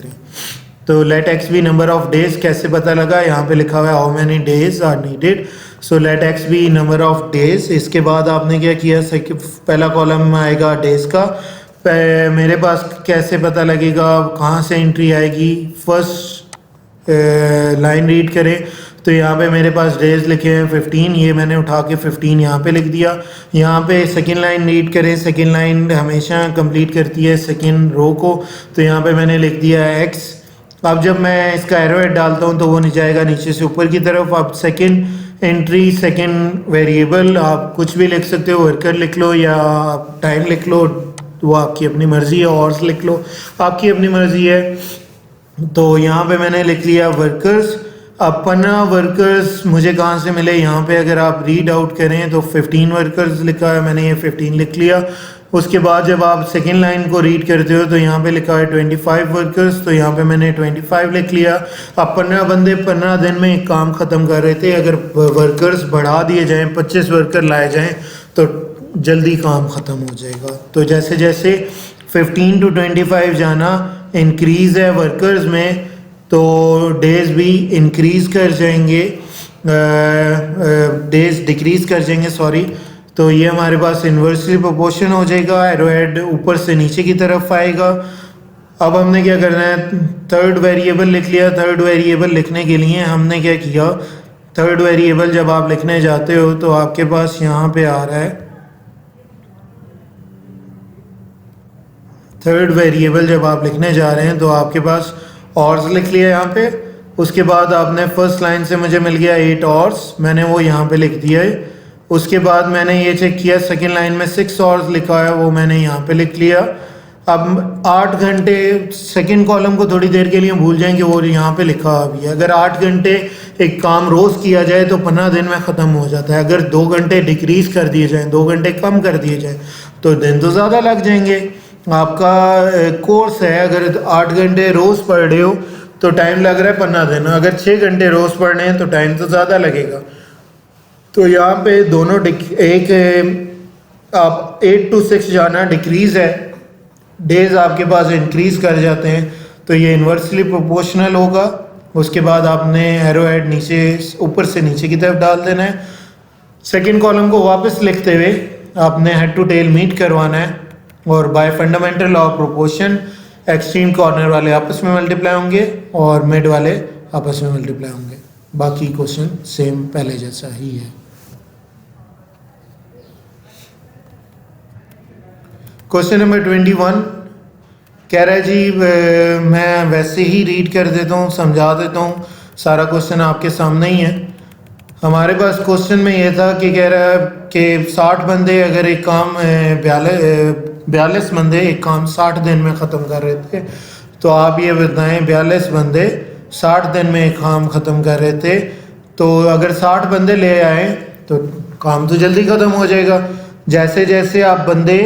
तो let x be number of days कैसे पता लगा, यहाँ पे लिखा हुआ है how many days are needed. So let x be number of days. इसके बाद आपने क्या किया, पहला कॉलम आएगा डेज का। मेरे पास कैसे पता लगेगा, कहाँ से एंट्री आएगी, फर्स्ट लाइन रीड करें तो यहाँ पे मेरे पास डेज लिखे हैं 15, ये मैंने उठा के 15 यहाँ पे लिख दिया। यहाँ पे सेकंड लाइन रीड करें, सेकंड लाइन हमेशा कंप्लीट करती है सेकंड रो को, तो यहाँ पे मैंने लिख दिया है x। अब जब मैं इसका एरो हेड डालता हूँ तो वो नहीं जाएगा नीचे से ऊपर की तरफ। अब सेकंड एंट्री सेकंड वेरिएबल आप कुछ भी लिख सकते हो, वर्कर लिख लो या टाइम लिख लो, वो आपकी अपनी मर्ज़ी है, और लिख लो आपकी अपनी मर्ज़ी है। तो यहाँ पे मैंने लिख लिया वर्कर्स। अब 15 वर्कर्स मुझे कहाँ से मिले, यहाँ पे अगर आप रीड आउट करें तो 15 वर्कर्स लिखा है, मैंने ये 15 लिख लिया। उसके बाद जब आप सेकेंड लाइन को रीड करते हो तो यहाँ पे लिखा है 25 वर्कर्स, तो यहाँ पे मैंने 25 लिख लिया। अब 15 बंदे 15 दिन में एक काम ख़त्म कर रहे थे, अगर वर्कर्स बढ़ा दिए जाएँ, 25 वर्कर लाए जाएँ तो जल्दी काम ख़त्म हो जाएगा। तो जैसे जैसे 15 to 25 जाना इंक्रीज़ है वर्कर्स में तो डेज भी इंक्रीज़ कर जाएंगे, डेज डिक्रीज़ कर जाएंगे सॉरी। तो ये हमारे पास इन्वर्सली प्रोपोर्शन हो जाएगा, एरो हेड ऊपर से नीचे की तरफ आएगा। अब हमने क्या करना है, थर्ड वेरिएबल लिख लिया। थर्ड वेरिएबल लिखने के लिए हमने क्या किया, थर्ड वेरिएबल जब आप लिखने जाते हो तो आपके पास यहाँ पे आ रहा है थर्ड वेरिएबल, जब आप लिखने जा रहे हैं तो आपके पास ऑर्स लिख लिया यहाँ पे। उसके बाद आपने फर्स्ट लाइन से मुझे मिल गया 8 ऑर्स, मैंने वो यहाँ पे लिख दिया है। उसके बाद मैंने ये चेक किया सेकेंड लाइन में 6 ऑर्स लिखा है, वो मैंने यहाँ पे लिख लिया। अब 8 घंटे सेकेंड कॉलम को थोड़ी देर के लिए भूल जाएंगे, वो यहाँ पे लिखा अभी है। अगर 8 घंटे एक काम रोज़ किया जाए तो 15 दिन में ख़त्म हो जाता है। अगर 2 घंटे डिक्रीज़ कर दिए जाएँ, 2 घंटे कम कर दिए जाएँ तो दिन तो ज़्यादा लग जाएंगे। आपका कोर्स है, अगर 8 घंटे रोज़ पढ़ रहे हो तो टाइम लग रहा है 15 दिन, अगर 6 घंटे रोज़ पढ़ रहे हैं तो टाइम तो ज़्यादा लगेगा। तो यहाँ पे दोनों एक आप 8 to 6 जाना डिक्रीज़ है, डेज आपके पास इंक्रीज़ कर जाते हैं, तो ये इन्वर्सली प्रोपोर्शनल होगा। उसके बाद आपने एरो हेड नीचे ऊपर से नीचे की तरफ डाल देना है। सेकंड कॉलम को वापस लिखते हुए आपने हेड टू टेल मीट करवाना है और bye fundamental law of proportion extreme corner वाले आपस में मल्टीप्लाई होंगे और मिड वाले आपस में मल्टीप्लाई होंगे। बाकी क्वेश्चन सेम पहले जैसा ही है। क्वेश्चन नंबर 21, कह रहा है जी मैं वैसे ही रीड कर देता हूँ, समझा देता हूँ, सारा क्वेश्चन आपके सामने ही है। हमारे पास क्वेश्चन में ये था कि कह रहा है कि 60 बंदे अगर एक काम 42 बंदे एक काम 60 दिन में ख़त्म कर रहे थे, तो आप ये बताएं 42 बंदे 60 दिन में एक काम ख़त्म कर रहे थे, तो अगर 60 बंदे ले आए तो काम तो जल्दी ख़त्म हो जाएगा। जैसे जैसे आप बंदे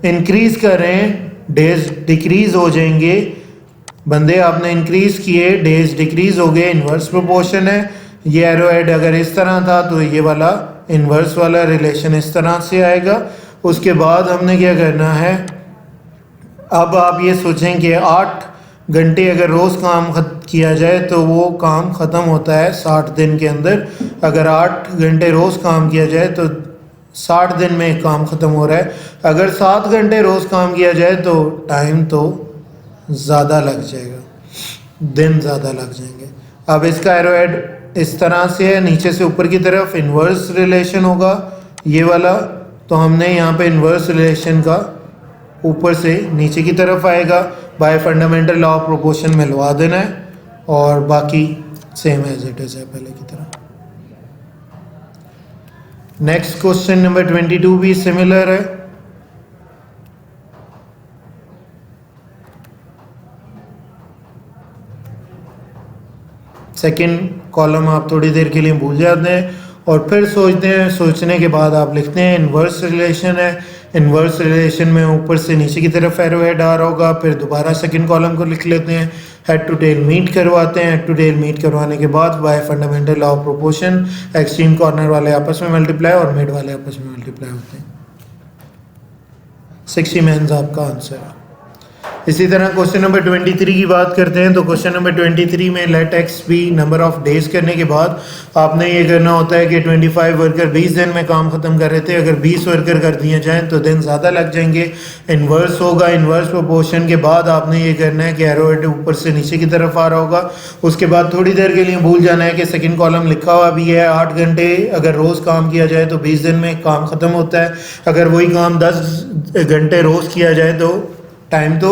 इंक्रीज़ कर रहे हैं डेज डिक्रीज़ हो जाएंगे, बंदे आपने इंक्रीज़ किए डेज डिक्रीज़ हो गए, इन्वर्स प्रोपोर्शन है। ये एरो हेड अगर इस तरह था तो ये वाला इन्वर्स वाला रिलेशन इस तरह से आएगा। उसके बाद हमने क्या करना है, अब आप ये सोचें कि 8 घंटे अगर रोज़ काम किया जाए तो वो काम ख़त्म होता है 60 दिन के अंदर। अगर 8 घंटे रोज़ काम किया जाए तो 60 दिन में काम ख़त्म हो रहा है। अगर 7 घंटे रोज़ काम किया जाए तो टाइम तो ज़्यादा लग जाएगा, दिन ज़्यादा लग जाएंगे। अब इसका एरो हेड इस तरह से है, नीचे से ऊपर की तरफ इन्वर्स रिलेशन होगा ये वाला, तो हमने यहाँ पे इन्वर्स रिलेशन का ऊपर से नीचे की तरफ आएगा, bye fundamental law of proportion में लगा देना है, और बाकी सेम एज इट इज़ है पहले की तरह। नेक्स्ट क्वेश्चन नंबर 22 भी सिमिलर है। सेकंड कॉलम आप थोड़ी देर के लिए भूल जाते हैं और फिर सोचते हैं, सोचने के बाद आप लिखते हैं इन्वर्स रिलेशन है। इन्वर्स रिलेशन में ऊपर से नीचे की तरफ एरो हेड आ रहा होगा, फिर दोबारा सेकंड कॉलम को लिख लेते हैं, हेड टू टेल मीट करवाते हैं। हेड टू टेल मीट करवाने के बाद by fundamental law of proportion extreme corner वाले आपस में मल्टीप्लाई और मिड वाले आपस में मल्टीप्लाई होते हैं। 60 मेंस आपका आंसर है। इसी तरह क्वेश्चन नंबर 23 की बात करते हैं। तो क्वेश्चन नंबर 23 में let x be number of days करने के बाद आपने ये करना होता है कि 25 वर्कर 20 दिन में काम ख़त्म कर रहे थे, अगर 20 वर्कर कर दिए जाएं तो दिन ज़्यादा लग जाएंगे। इन्वर्स होगा, इन्वर्स प्रोपोर्शन के बाद आपने ये करना है कि एरो हेड ऊपर से नीचे की तरफ आ रहा होगा। उसके बाद थोड़ी देर के लिए भूल जाना है कि सेकेंड कॉलम लिखा हुआ भी है, 8 घंटे अगर रोज़ काम किया जाए तो 20 दिन में काम ख़त्म होता है। अगर वही काम 10 घंटे रोज़ किया जाए तो टाइम तो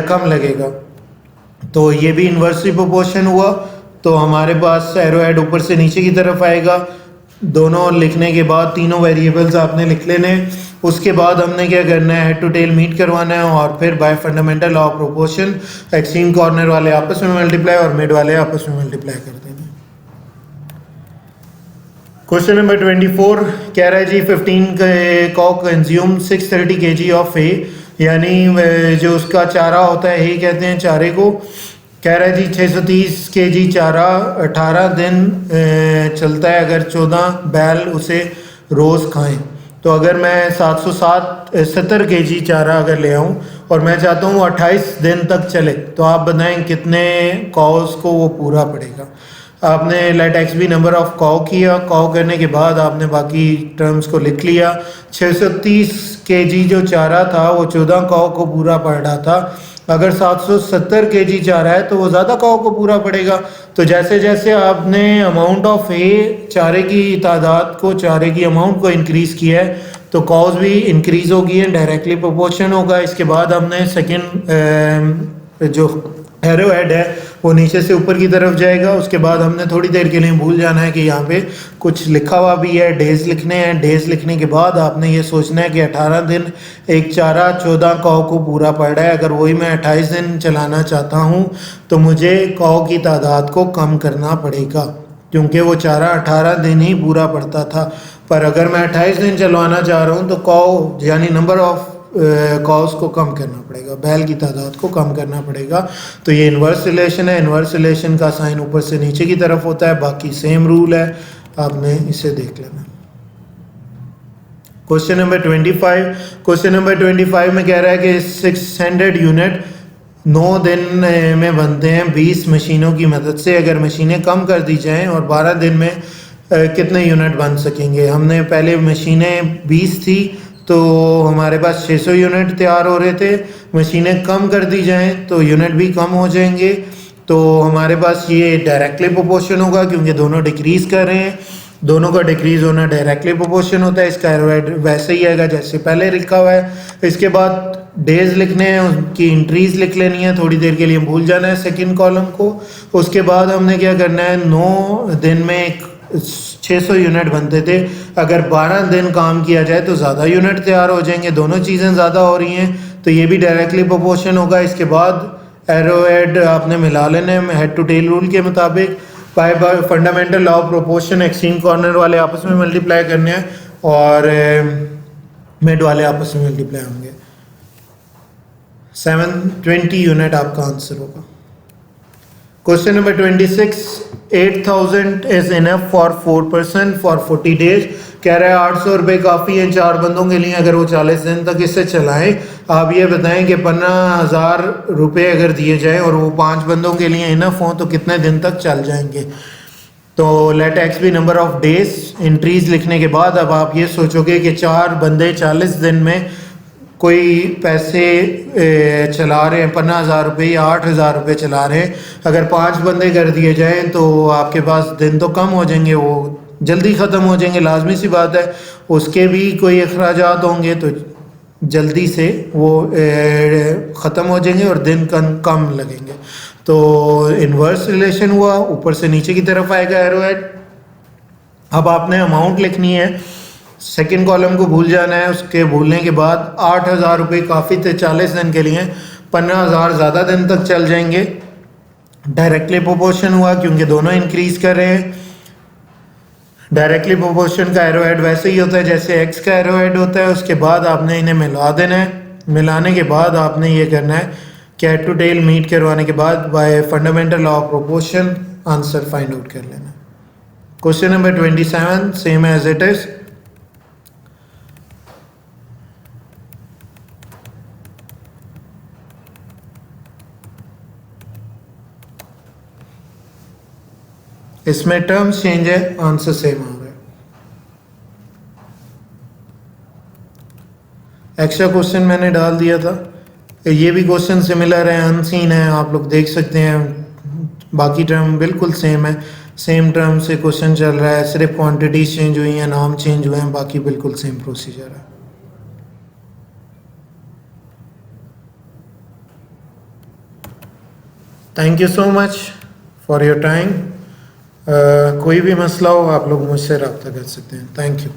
कम लगेगा। तो ये भी इन्वर्सली प्रोपोर्शन हुआ, तो हमारे पास एरो हेड ऊपर से नीचे की तरफ आएगा। दोनों लिखने के बाद तीनों वेरिएबल्स आपने लिख लेने। उसके बाद हमने क्या करना है, हेड टू टेल मीट करवाना है और फिर bye fundamental law of proportion extreme corner वाले आपस में मल्टीप्लाई और मिड वाले आपस में मल्टीप्लाई कर देंगे। क्वेश्चन नंबर 24 कह रहा है जी 15 कॉ कंज्यूम 630 kg ऑफ ए, यानी जो उसका चारा होता है, यही कहते हैं चारे को। कह रहा है जी 630 kg चारा 18 दिन चलता है अगर 14 बैल उसे रोज़ खाएं। तो अगर मैं 770 kg चारा अगर ले आऊं और मैं चाहता हूं 28 दिन तक चले, तो आप बताएं कितने कॉज को वो पूरा पड़ेगा। आपने let x be number of कॉ किया, कॉ करने के बाद आपने बाकी टर्म्स को लिख लिया। 630 kg जो चारा था वो 14 कॉ को पूरा पड़ रहा था। अगर 770 kg चारा है तो वो ज़्यादा कॉ को पूरा पड़ेगा। तो जैसे जैसे आपने अमाउंट ऑफ ए चारे की तादाद को, चारे की अमाउंट को इंक्रीज़ किया है तो कॉज भी इंक्रीज़ होगी है, डायरेक्टली प्रोपोर्शन होगा। इसके बाद हमने सेकेंड जो एरो हेड है वो नीचे से ऊपर की तरफ जाएगा। उसके बाद हमने थोड़ी देर के लिए भूल जाना है कि यहाँ पे कुछ लिखा हुआ भी है, डेज लिखने हैं। डेज लिखने के बाद आपने ये सोचना है कि 18 दिन एक चारा 14 कॉ को पूरा पड़ रहा है। अगर वही मैं 28 दिन चलाना चाहता हूँ तो मुझे कॉ की तादाद को कम करना पड़ेगा, क्योंकि वो चारा 18 दिन ही पूरा पड़ता था। पर अगर मैं 28 दिन चलवाना चाह रहा हूँ तो कॉ यानी नंबर ऑफ कॉज को कम करना पड़ेगा, बैल की तादाद को कम करना पड़ेगा। तो ये इन्वर्स रिलेशन है। इन्वर्स रिलेशन का साइन ऊपर से नीचे की तरफ होता है, बाकी सेम रूल है, आपने इसे देख लेना। Question number 25। क्वेश्चन नंबर 25 में कह रहा है कि 600 यूनिट 9 दिन में बनते हैं 20 मशीनों की मदद से। अगर मशीनें कम कर दी जाएं और 12 दिन में कितने यूनिट बन सकेंगे। हमने पहले मशीनें 20 थी तो हमारे पास 600 यूनिट तैयार हो रहे थे। मशीनें कम कर दी जाएं तो यूनिट भी कम हो जाएंगे। तो हमारे पास ये डायरेक्टली प्रोपोर्शन होगा, क्योंकि दोनों डिक्रीज़ कर रहे हैं। दोनों का डिक्रीज़ होना डायरेक्टली प्रोपोर्शन होता है। इसका एरो हेड वैसे ही आएगा जैसे पहले लिखा हुआ है। इसके बाद डेज लिखने हैं, उनकी इंट्रीज लिख लेनी है, थोड़ी देर के लिए भूल जाना है सेकंड कॉलम को। उसके बाद हमने क्या करना है, 9 दिन में 600 यूनिट बनते थे, अगर 12 दिन काम किया जाए तो ज़्यादा यूनिट तैयार हो जाएंगे, दोनों चीज़ें ज़्यादा हो रही हैं तो ये भी डायरेक्टली प्रोपोर्शन होगा। इसके बाद एरो हेड आपने मिला लेने हैं हेड टू टेल रूल के मुताबिक, bye fundamental law of proportion extreme corner वाले आपस में मल्टीप्लाई करने हैं और मिड वाले आपस में मल्टीप्लाई होंगे। 720 यूनिट आपका आंसर होगा। Question number 26, 8000 is enough for 4 person for 40 days. कह रहा है 800 रुपये काफ़ी है 4 बंदों के लिए अगर वो 40 दिन तक इससे चलाएं। आप ये बताएं कि 15,000 रुपये अगर दिए जाएं और वो 5 बंदों के लिए इनफ हो तो कितने दिन तक चल जाएंगे। तो let x be number of days. Entries लिखने के बाद अब आप ये सोचोगे कि 4 बंदे 40 दिन में कोई पैसे चला रहे हैं 15,000 रुपये या 8,000 रुपये चला रहे हैं, अगर 5 बंदे कर दिए जाएं तो आपके पास दिन तो कम हो जाएंगे, वो जल्दी ख़त्म हो जाएंगे, लाजमी सी बात है। उसके भी कोई अखराजात होंगे तो जल्दी से वो ख़त्म हो जाएंगे और दिन कम लगेंगे। तो इन्वर्स रिलेशन हुआ, ऊपर से नीचे की तरफ आएगा एरो हेड। अब आपने अमाउंट लिखनी है, सेकंड कॉलम को भूल जाना है, उसके भूलने के बाद 8,000 रुपये काफ़ी थे 40 दिन के लिए, 15,000 ज़्यादा दिन तक चल जाएंगे। डायरेक्टली प्रोपोर्शन हुआ क्योंकि दोनों इंक्रीज कर रहे हैं। डायरेक्टली प्रोपोर्शन का एरो हेड वैसे ही होता है जैसे एक्स का एरो हेड होता है। उसके बाद आपने इन्हें मिला देना है, मिलाने के बाद आपने ये करना है कि हेड टू टेल मीट करवाने के बाद by fundamental law of proportion answer find out कर लेना। Question number 27 same as it is. इसमें टर्म्स चेंज है, आंसर सेम आ रहा है। एक्स्ट्रा क्वेश्चन मैंने डाल दिया था, ये भी क्वेश्चन सिमिलर है, अनसीन है, आप लोग देख सकते हैं। बाकी टर्म बिल्कुल सेम है, सेम टर्म से क्वेश्चन चल रहा है, सिर्फ क्वांटिटीज चेंज हुई हैं, नाम चेंज हुए हैं, बाकी बिल्कुल सेम प्रोसीजर है। Thank you so much for your time. कोई भी मसला हो आप लोग मुझसे रब्ता कर सकते हैं। Thank you.